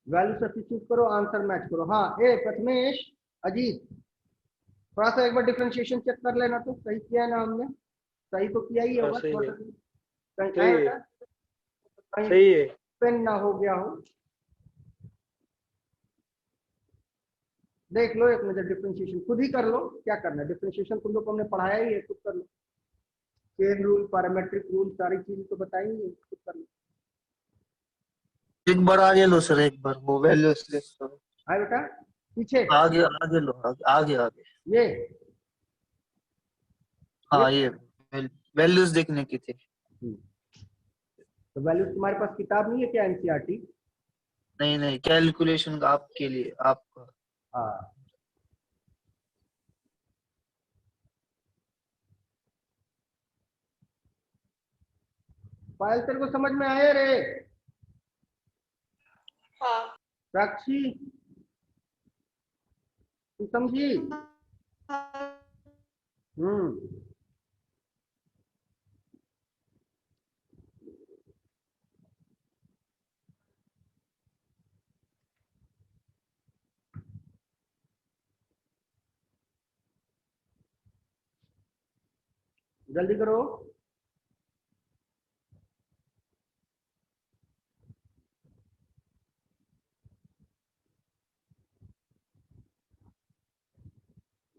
वैल्यू सब्स्टिट्यूट करो, आंसर मैच करो। हाँ ए प्रथमेश, अजीत, थोड़ा सा एक बार डिफरेंशिएशन चेक कर लेना, तो सही किया है ना हमने, सही तो किया ही हाँ होगा, सही थोड़ा है, सा कहीं सही है, बेटा, कहीं सही है। पेन ना हो गया हो। देख लो एक नजर, डिफरेंशिएशन खुद ही कर लो, क्या करना है, डिफरेंशिएशन तुम लोग को हमने पढ़ाया ही है, खुद कर लो। चेन रूल, पैरामेट्रिक रूल, सारी चीजें तो बताएंगे, खुद कर लो। एक बार आगे लो सर, एक बार वो वैल्यू सिलेक्ट करो। आए बेटा पीछे, आगे आगे लो, आगे आगे आगे। ये हाँ ये वैल्यूज देखने की थी। तो वैल्यू तुम्हारे पास किताब नहीं है क्या, एनसीईआरटी। नहीं नहीं, कैलकुलेशन का आपके लिए, आपका। हाँ पायल, तेरे को समझ में आया रे, हाँ साक्षी तू समझी। हम्म, जल्दी करो।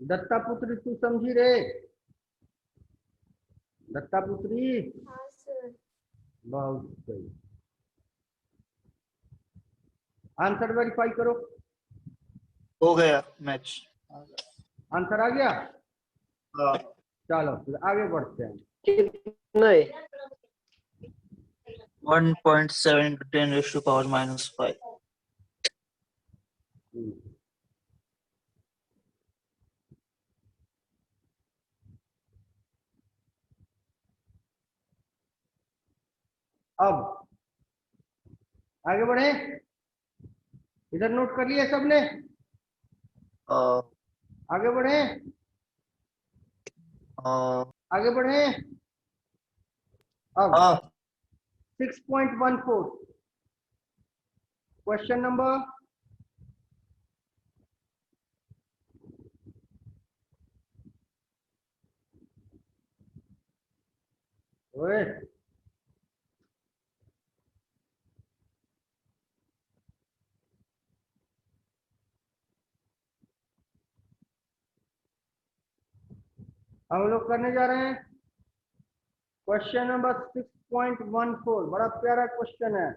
दत्ता पुत्री तू समझी रे, दत्ता पुत्री, हाँ सर। बहुत सही। आंसर वेरीफाई करो, हो गया मैच। आंसर आ गया। हाँ चलो फिर आगे बढ़ते हैं। कितना है? 1.7 into 10 raised to power minus 5। अब आगे बढ़े, इधर नोट कर लिया सबने, आगे बढ़े। हाँ आगे बढ़े। अब हाँ 6.14 क्वेश्चन नंबर ओए हम लोग करने जा रहे हैं क्वेश्चन नंबर 6.14। बड़ा प्यारा क्वेश्चन है।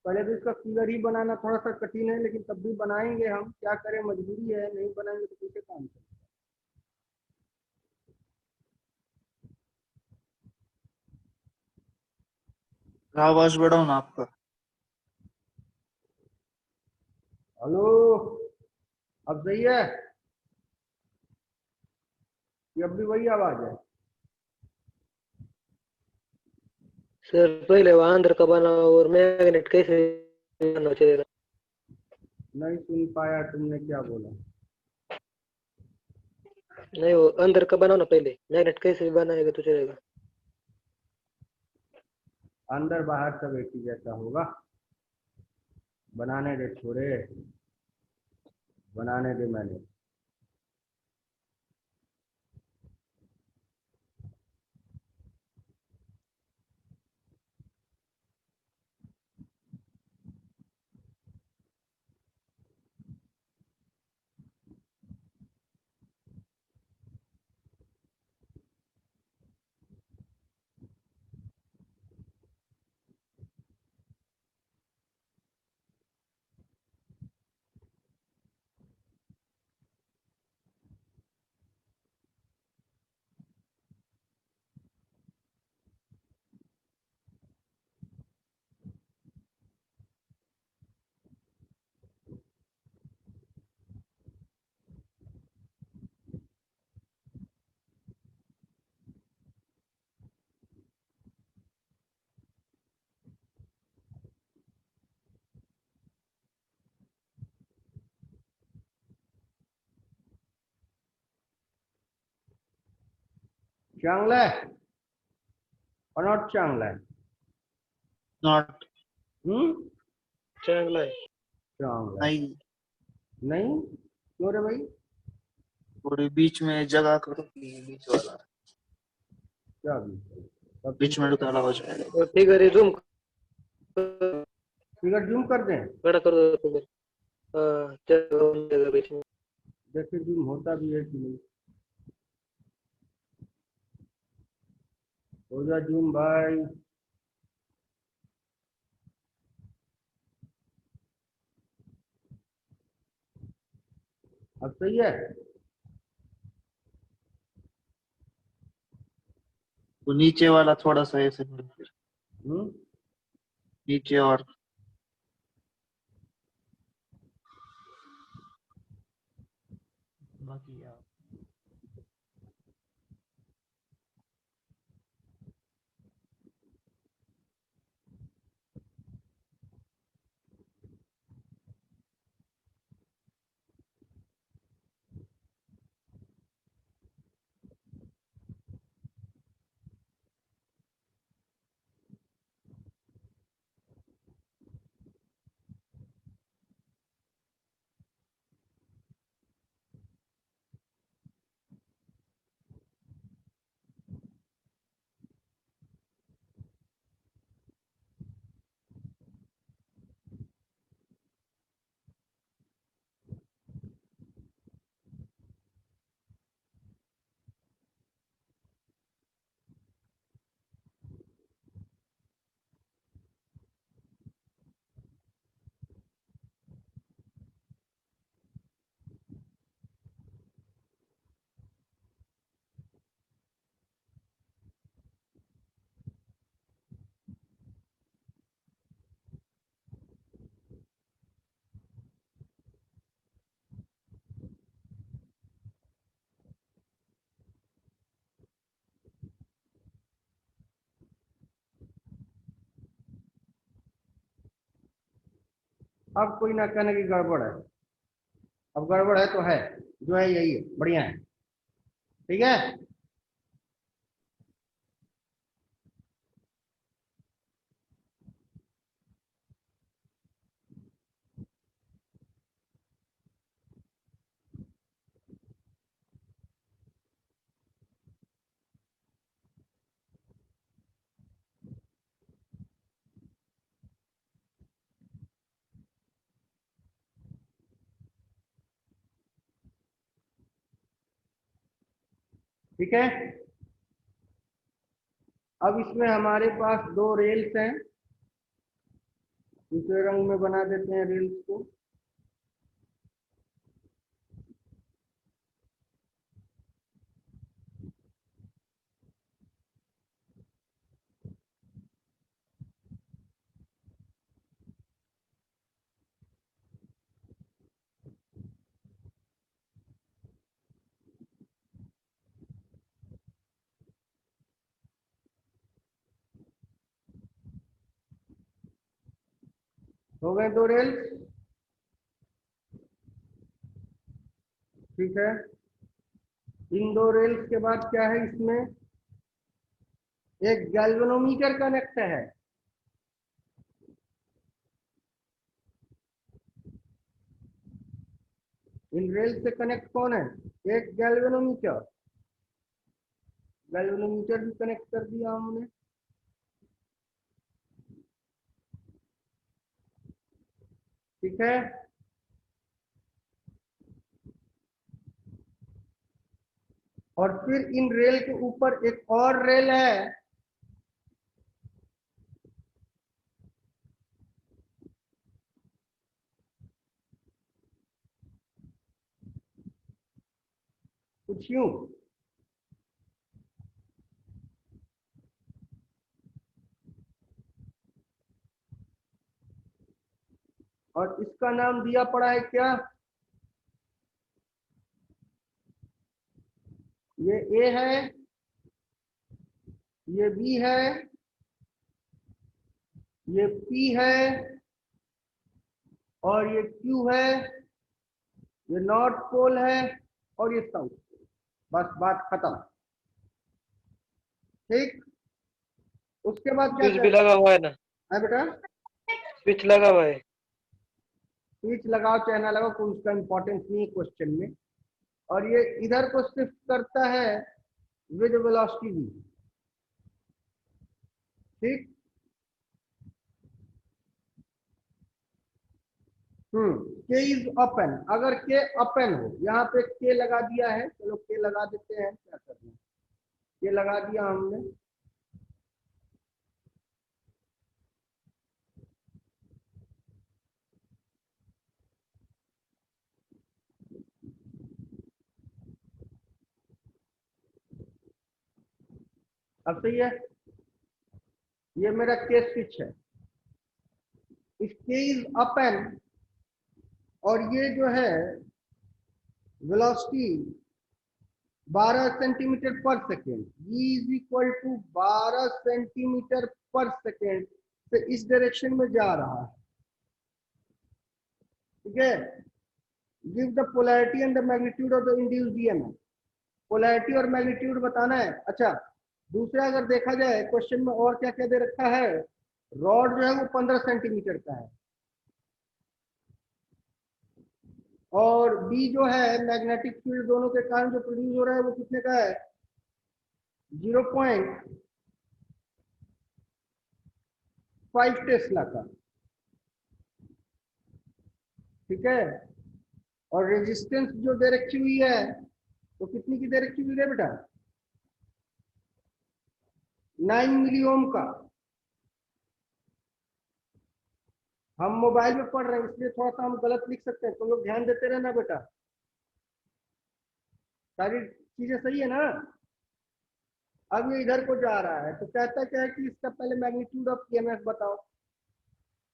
पहले तो इसका फिगर ही बनाना थोड़ा सा कठिन है, लेकिन तब भी बनाएंगे हम, क्या करें, मजबूरी है, नहीं बनाएंगे तो कैसे काम करें। आवाज बढ़ाओ ना आपका। हेलो, अब सही है? ये अब भी वही आवाज है? सर पहले वो आंध्र का बना और मैग्नेट कैसे बनना चाहिए? नहीं सुन पाया, तुमने क्या बोला? नहीं वो अंदर का बनाओ ना, पहले मैग्नेट कैसे बनाएगा तो चलेगा। अंदर बाहर सब एक ही जैसा होगा। बनाने दे छोरे, बनाने दे मैंने। चांगला है और नॉट चांगला है? नॉट। चांगला है। चांगला है। नहीं, नहीं क्यों रे भाई? पूरे बीच में जगह करो कि बीच वाला, क्या भी तब बीच में डाला हो जाएगा। और फिगर ये जूम फिगर जूम कर दें? बड़ा कर दो फिगर। हाँ जगह बीच में। देखिए जूम होता भी है कि नहीं। हो जा जूम भाई। अब सही है? तो नीचे वाला थोड़ा सा ऐसे करो फिर, हम्म नीचे और बाकी यार। अब कोई ना कहने की गड़बड़ है। अब गड़बड़ है तो है, जो है यही है, बढ़िया है। ठीक है, ठीक है। अब इसमें हमारे पास दो रेल्स हैं, दूसरे रंग में बना देते हैं रेल्स को। हो गए दो रेल्स, ठीक है। इन दो रेल्स के बाद क्या है, इसमें एक गैल्वेनोमीटर कनेक्ट है। इन रेल से कनेक्ट कौन है, एक गैल्वेनोमीटर। गैल्वेनोमीटर भी कनेक्ट कर दिया हमने। ठीक है, और फिर इन रेल के ऊपर एक और रेल है, कुछ यूं। और इसका नाम दिया पड़ा है क्या, ये ए है, ये बी है, ये पी है, और ये क्यू है, ये नॉर्थ पोल है, और ये साउथ पोल। बस बात खत्म। ठीक, उसके बाद क्या स्विच भी करें, लगा हुआ है ना? है बेटा। स्विच लगा हुआ है। स्विच लगाओ चाहे ना लगाओ, कोई उसका इंपॉर्टेंस नहीं है क्वेश्चन में। और ये इधर को शिफ्ट करता है विद वेलोसिटी v। ठीक, के इज ओपन, अगर के ओपन हो, यहाँ पे के लगा दिया है, चलो के लगा देते हैं, क्या करना है, के लगा दिया हमने। अब सही है, ये मेरा के स्विच है, इस के इज ओपन, और ये जो है velocity 12 centimetre per second, v is equal to 12 centimetre per second से इस डायरेक्शन में जा रहा है। ठीक है, give the polarity and the magnitude of the induced EMF. Polarity और मैग्नीट्यूड बताना है। अच्छा, दूसरा अगर देखा जाए क्वेश्चन में और क्या क्या दे रखा है, रॉड जो है वो 15 सेंटीमीटर का है, और बी जो है मैग्नेटिक फील्ड दोनों के कारण जो प्रोड्यूस हो रहा है वो कितने का है, 0.5 टेस्ला का। ठीक है, और रेजिस्टेंस जो दे रखी हुई है तो कितनी की दे रखी हुई है बेटा, 9 मिली ओम का। हम मोबाइल में पढ़ रहे हैं इसलिए थोड़ा सा हम गलत लिख सकते हैं, तो लोग ध्यान देते रहना बेटा, सारी चीजें सही है ना। अब ये इधर को जा रहा है तो कहता क्या है कि इसका पहले मैग्नीट्यूड ऑफ ईएमएफ बताओ,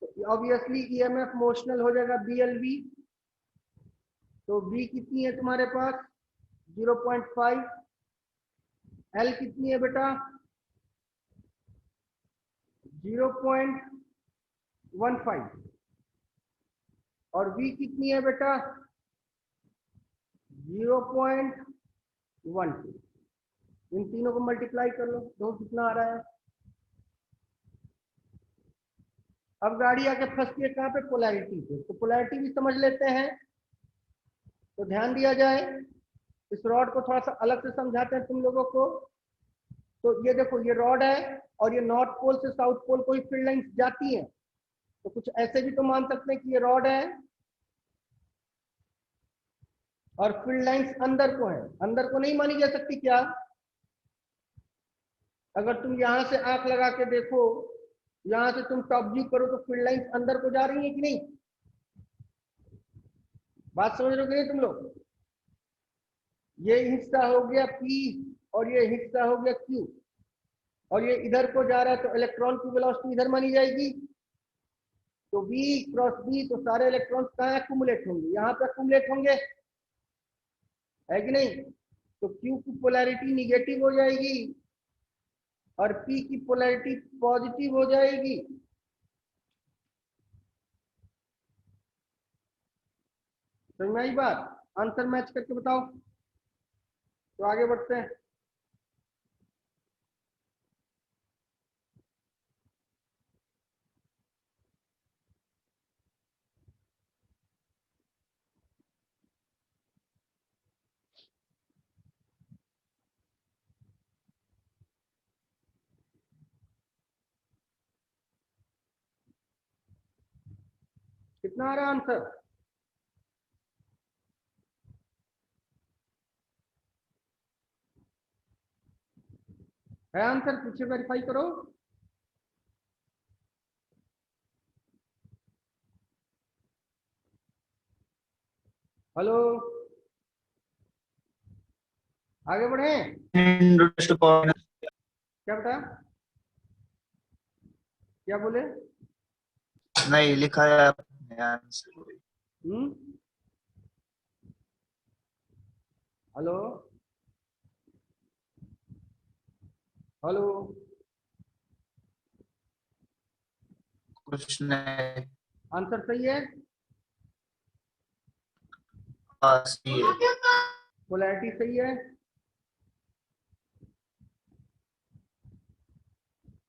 तो ऑब्वियसली ईएमएफ मोशनल हो जाएगा बीएलवी। तो बी कितनी है तुम्हारे पास, 0.5। एल कितनी है बेटा, 0.15। और v कितनी है बेटा, 0.12। इन तीनों को मल्टीप्लाई कर लो, दो कितना आ रहा है। अब गाड़ी आके फंसती है कहाँ पे, पोलैरिटी पे, तो पोलैरिटी भी समझ लेते हैं। तो ध्यान दिया जाए, इस रॉड को थोड़ा सा अलग से समझाते हैं तुम लोगों को। तो ये देखो, ये रॉड है और ये नॉर्थ पोल से साउथ पोल को ही फील्ड लाइंस जाती है। तो कुछ ऐसे भी तो मान सकते हैं कि ये रॉड है और फील्ड लाइंस अंदर को है, अंदर को नहीं मानी जा सकती क्या? अगर तुम यहां से आंख लगा के देखो, यहां से तुम टॉप व्यू करो तो फील्ड लाइंस अंदर को जा रही है कि नहीं? बात समझ रहे हो कि नहीं तुम लोग? ये हिस्सा हो गया P और ये हिस्सा हो गया Q, और ये इधर को जा रहा है, तो इलेक्ट्रॉन की वेलोसिटी इधर मानी जाएगी। तो V क्रॉस B, तो सारे इलेक्ट्रॉन्स कहाँ एक्यूमुलेट होंगे, यहाँ पे एक्यूमुलेट होंगे, है कि नहीं? तो Q की पोलैरिटी निगेटिव हो जाएगी और P की पोलैरिटी पॉजिटिव हो जाएगी। समझ में आई बात? आंसर मैच करके बताओ, तो आगे बढ़ते हैं। कितना आ रहा है आंसर? है आंसर? पीछे वेरीफाई करो। हेलो, आगे बढ़े? क्या बता, क्या बोले? नहीं लिखा है आपने आंसर। हेलो, हेलो, कुछ नहीं। आंसर सही है? सही है। पोलैरिटी सही है?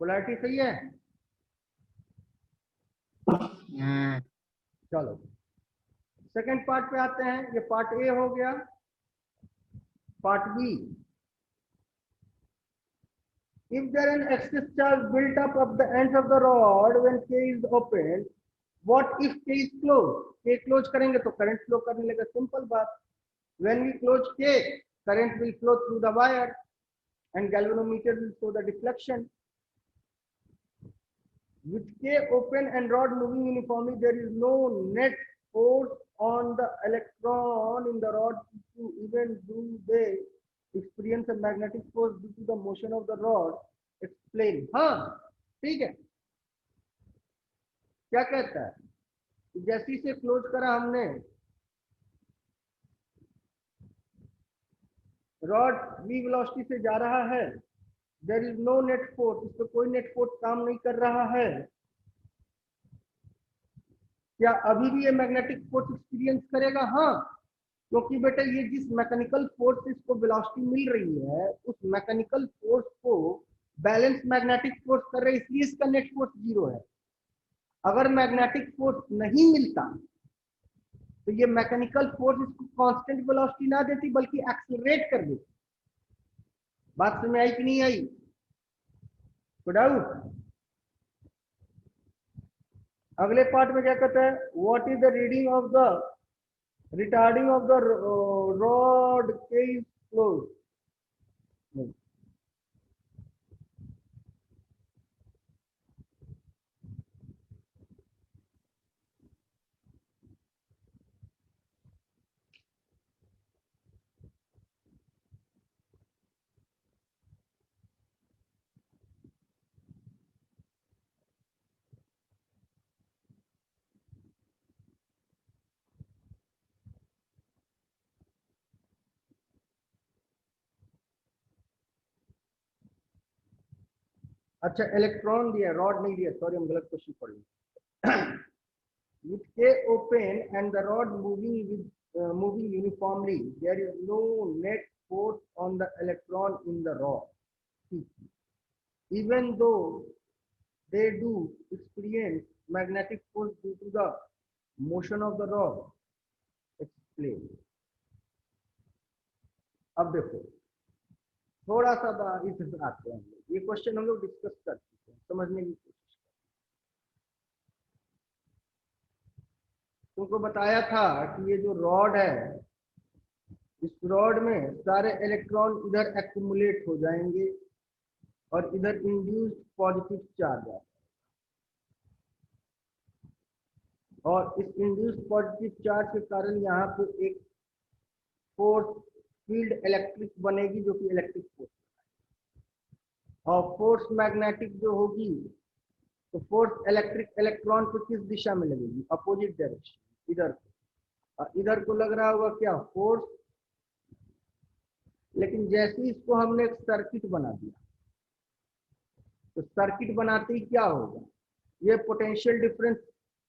पोलैरिटी सही है? चलो सेकंड पार्ट पे आते हैं। ये पार्ट ए हो गया। Part B, if there is an excess charge built up of the ends of the rod when K is open, what if K is closed? K close करेंगे तो current flow करने लगेगा, simple बात। when we close K, current will flow through the wire and galvanometer will show the deflection. With K open and rod moving uniformly, there is no net force on the electron in the rod tissue, even though they experience a magnetic force due to the motion of the rod. Explain. हाँ ठीक है, क्या कहता है? जैसे से close करा हमने, रॉड v वेलोसिटी से जा रहा है, there is no net force, इस पर कोई नेट फोर्स काम नहीं कर रहा है। क्या अभी भी ये मैग्नेटिक फोर्स एक्सपीरियंस करेगा? हाँ, क्योंकि बेटा ये जिस मैकेनिकल फोर्स से इसको वेलोसिटी मिल रही है, उस मैकेनिकल फोर्स को बैलेंस मैग्नेटिक फोर्स कर रहे, इसलिए इसका नेट फोर्स जीरो है। अगर मैग्नेटिक फोर्स नहीं मिलता तो ये मैकेनिकल फोर्स इसको कांस्टेंट वेलोसिटी ना देती बल्कि एक्सेलरेट कर देती। बात समझ आई कि नहीं आई? कोई डाउट? अगले पार्ट में क्या कहता है, what is the reading of the retarding of the rod case close? अच्छा, इलेक्ट्रॉन दिया, रॉड नहीं दिया, सॉरी हम गलत क्वेश्चन पढ़ लिए। with K open and the rod moving uniformly, there is no net force on the electron in the rod. Even though they do experience magnetic force due to the motion of the rod. Explain. अब देखो थोड़ा सा इस आते हैं, ये question हम लोग डिस्कस कर चुके हैं, समझने की कोशिश करें। तुमको बताया था कि ये जो रॉड है, इस रॉड में सारे इलेक्ट्रॉन इधर एक्यूमुलेट हो जाएंगे और इधर इंड्यूस्ड पॉजिटिव चार्ज है, और इस इंड्यूस्ड पॉजिटिव चार्ज के कारण यहाँ पे एक फोर्स फील्ड इलेक्ट्रिक बनेगी जो कि इलेक्ट्रिक फोर्स, और फोर्स मैग्नेटिक जो होगी तो फोर्स इलेक्ट्रिक इलेक्ट्रॉन को किस दिशा में लगेगी, अपोजिट डायरेक्शन, इधर को। और इधर को लग रहा होगा क्या, फोर्स। लेकिन जैसे ही इसको हमने एक सर्किट बना दिया, तो सर्किट बनाते ही क्या होगा, ये पोटेंशियल डिफरेंस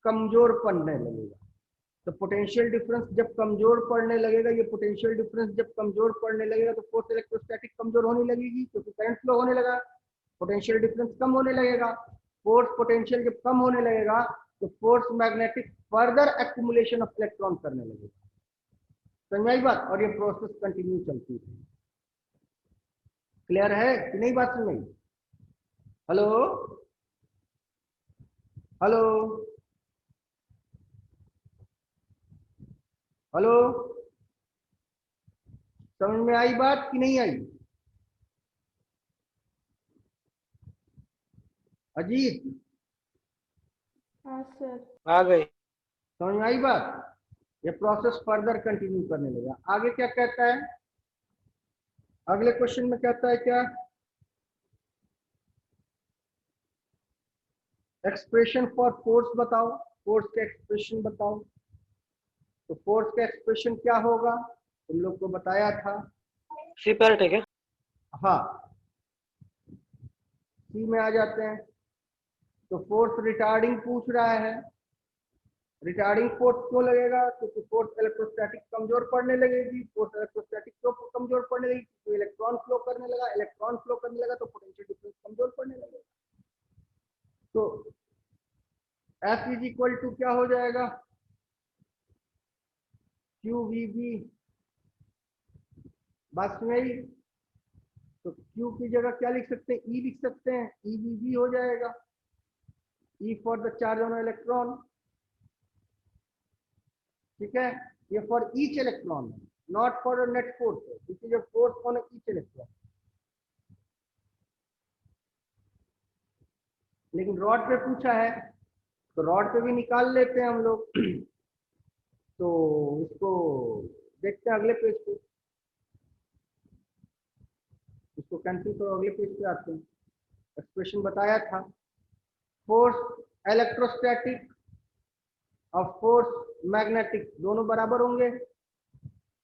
कमजोर पड़ने लगेगा। तो पोटेंशियल डिफरेंस जब कमजोर पड़ने लगेगा, ये पोटेंशियल डिफरेंस जब कमजोर पड़ने लगेगा तो फोर्स इलेक्ट्रोस्टैटिक कमजोर होने लगेगी, क्योंकि करंट फ्लो होने लगा, पोटेंशियल डिफरेंस कम होने लगेगा। फोर्स पोटेंशियल जब कम होने लगेगा तो force magnetic further accumulation of electron करने लगेगा। समझ बात? और ये प्रोसेस कंटिन्यू चलती है। क्लियर है कि नहीं बात सुन? हेलो हेलो हेलो, समझ में आई बात कि नहीं आई? अजीत, हाँ सर। आ गए। समझ में आई बात? ये प्रोसेस फर्दर कंटिन्यू करने लगा। आगे क्या कहता है, अगले क्वेश्चन में कहता है क्या, एक्सप्रेशन फॉर फोर्स बताओ, फोर्स का एक्सप्रेशन बताओ। तो फोर्स का एक्सप्रेशन क्या होगा, तुम लोग को बताया था। सी पार्ट है क्या? हाँ, सी में आ जाते हैं। तो फोर्स रिटार्डिंग पूछ रहा है, रिटार्डिंग फोर्स क्यों लगेगा, क्योंकि फोर्स इलेक्ट्रोस्टैटिक कमजोर पड़ने लगेगी। फोर्स इलेक्ट्रोस्टैटिक क्यों कमजोर पड़ने लगेगी, क्योंकि इलेक्ट्रॉन फ्लो करने लगा, इलेक्ट्रॉन फ्लो करने लगा तो पोटेंशियल डिफरेंस कमजोर पड़ने लगेगा। तो F इज इक्वल टू क्या हो जाएगा, QVB। बात सुनाई? तो Q की जगह क्या लिख सकते हैं, E लिख सकते हैं, EVB हो जाएगा, E for the charge on electron. ठीक है, ये for each electron, not for net force, this is a force on each electron. लेकिन रॉड पे पूछा है तो रॉड पे भी निकाल लेते हैं हम लोग। तो इसको देखते हैं अगले पेज पे, इसको कैंसिल करो, अगले पेज पे आते हैं। एक्सप्रेशन बताया था, फोर्स इलेक्ट्रोस्टैटिक और फोर्स मैग्नेटिक दोनों बराबर होंगे।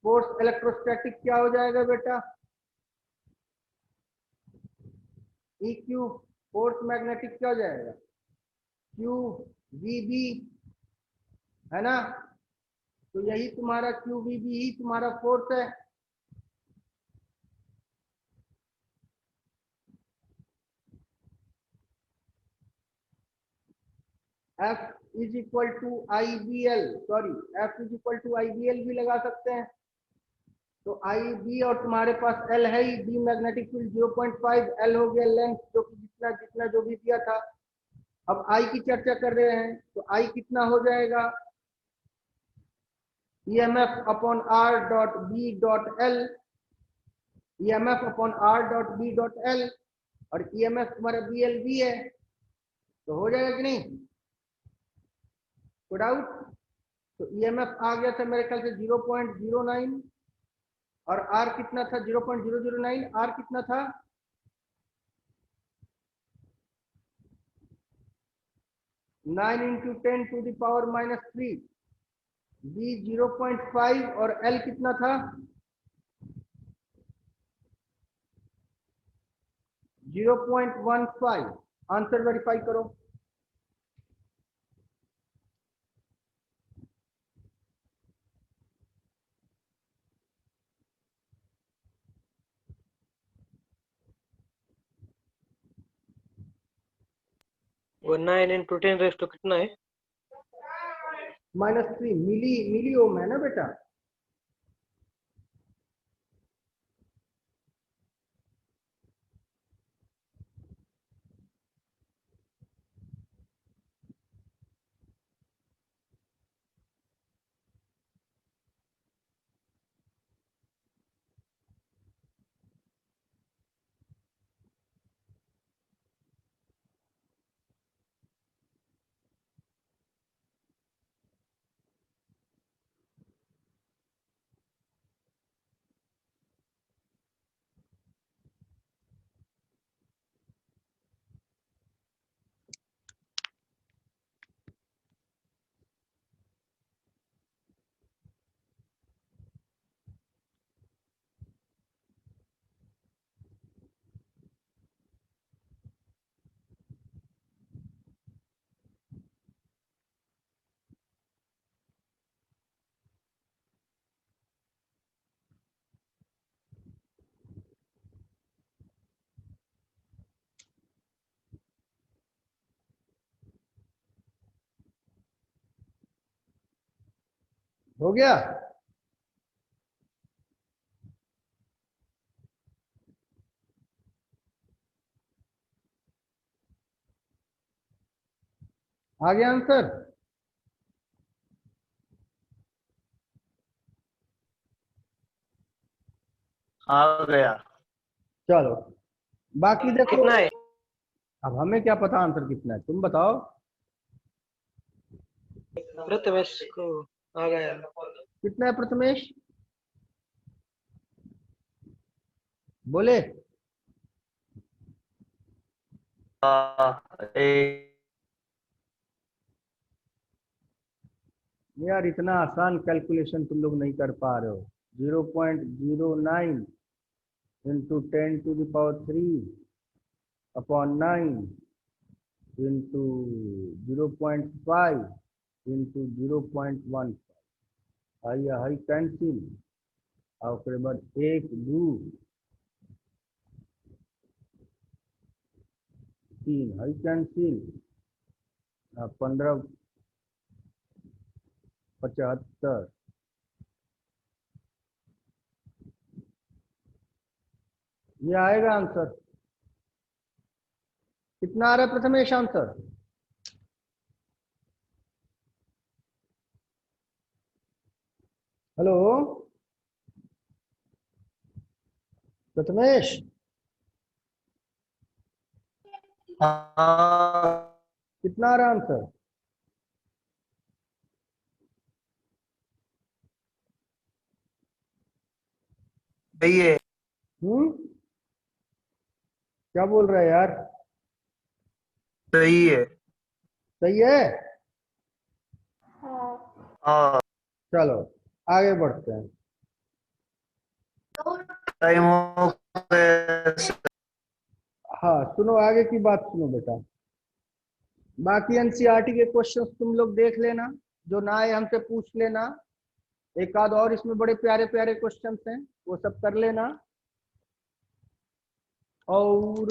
फोर्स इलेक्ट्रोस्टैटिक क्या हो जाएगा बेटा, EQ। फोर्स मैग्नेटिक क्या हो जाएगा, QVB, है ना? तो यही तुम्हारा QVB ही तुम्हारा फोर्स है। F is equal to IBL, sorry F is equal to IBL भी लगा सकते हैं। तो IB और तुम्हारे पास L है ही, B मैग्नेटिक फील्ड 0.5, L हो गया लेंथ, जो कि जितना जितना जो भी दिया था। अब I की चर्चा कर रहे हैं, तो I कितना हो जाएगा, EMF upon R dot B dot L, EMF upon R dot B dot L, और EMF तुम्हारा BLB है। तो हो जाएगा कि नहीं, कोई डाउट? तो EMF आ गया था मेरे ख्याल से 0.09, और R कितना था, 0.009। R कितना था, 9 × 10⁻³ B 0.5, और L कितना था, 0.15। आंसर वेरीफाई करो। वो 9 into 10 रेस तो कितना है? -3 मिली ओम है ना बेटा। हो गया। आ गया आंसर। आ गया। चलो बाकी देखो, कितना है? अब हमें क्या पता आंसर कितना है, तुम बताओ। प्रथमेश को आ गया। कितना है प्रथमेश, बोले। एक यार इतना आसान कैलकुलेशन तुम लोग नहीं कर पा रहे हो। 0.09 into 10⁻³ upon 9 into 0.5 into 0.1 high cancel, और उसके बाद 1 2 3 हाई कैंसिल, 15 75। ये आएगा आंसर। कितना आ रहा है प्रथमेश आंसर? हेलो प्रथमेश, हाँ कितना आ रहा है आंसर? सही है। क्या बोल रहा है यार? सही है। सही है। हाँ हाँ चलो आगे बढ़ते हैं। टाइम हो गया। हाँ सुनो, आगे की बात सुनो बेटा। बाकी एनसीईआरटी के क्वेश्चंस तुम लोग देख लेना, जो ना आए हमसे पूछ लेना। एक आध और इसमें बड़े प्यारे प्यारे क्वेश्चंस हैं, वो सब कर लेना। और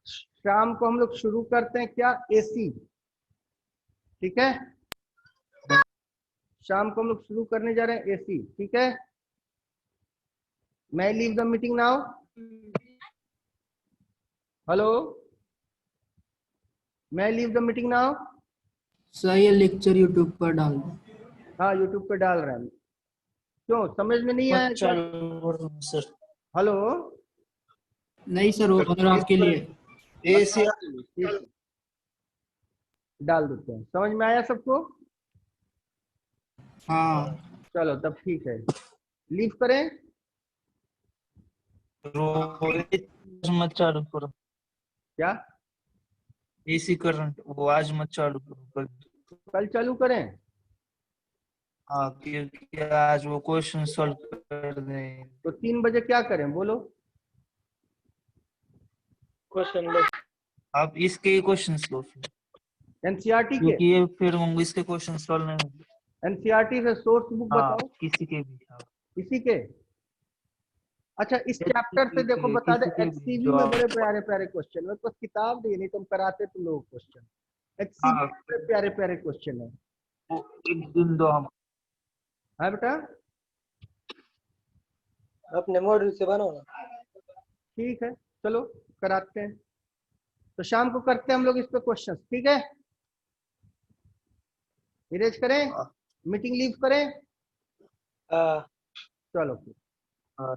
शाम को हम लोग शुरू करते हैं क्या, एसी। ठीक है, शाम को हम लोग शुरू करने जा रहे हैं एसी। ठीक है, मैं leave the meeting now. Hello, मैं leave the meeting now. Sir ये लेक्चर यूट्यूब पर डाल दो। हाँ यूट्यूब पे डाल रहे हैं। क्यों, समझ में नहीं आया क्या? चालू कर दूं सर? हेलो, नहीं सर, वो अनुराग के लिए। एसी ठीक है, डाल देते हैं। समझ में आया सबको? हाँ चलो तब ठीक है, लीव करें। मत चालू करो। क्या एसी करंट वो आज मत चालू करो, कल। कल चालू करें? हाँ क्योंकि आज वो क्वेश्चन सॉल्व कर दें। तो 3 बजे क्या करें बोलो? क्वेश्चन बस। आप इसके क्वेश्चन लो फिर, एनसीईआरटी के? क्योंकि ये फिर होंगे इसके क्वेश्चन सॉल्व नहीं होंगे। एनसीईआरटी से सोर्स बुक हाँ बताओ। किसी के भी। हाँ किसी के? अच्छा इस चैप्टर से देखो बता दे, किसी के भी एचसीवी जो में आप। बड़े प्यारे प्यारे क्वेश्चन, मेरे पास किताब दी नहीं, तुम कराते तुम लोग क्वेश्चन। हाँ। HCV प्यारे प्यारे क्वेश्चन है। वो एक दिन दो हम। हाँ बेटा, अपने मॉड्यूल से बनाओ ना। ठीक है, चलो कराते हैं। तो शाम को करते हैं हम लोग इस पे क्वेश्चन, ठीक है? इरेज करें, मीटिंग लीव करें, हाँ चलो। हाँ,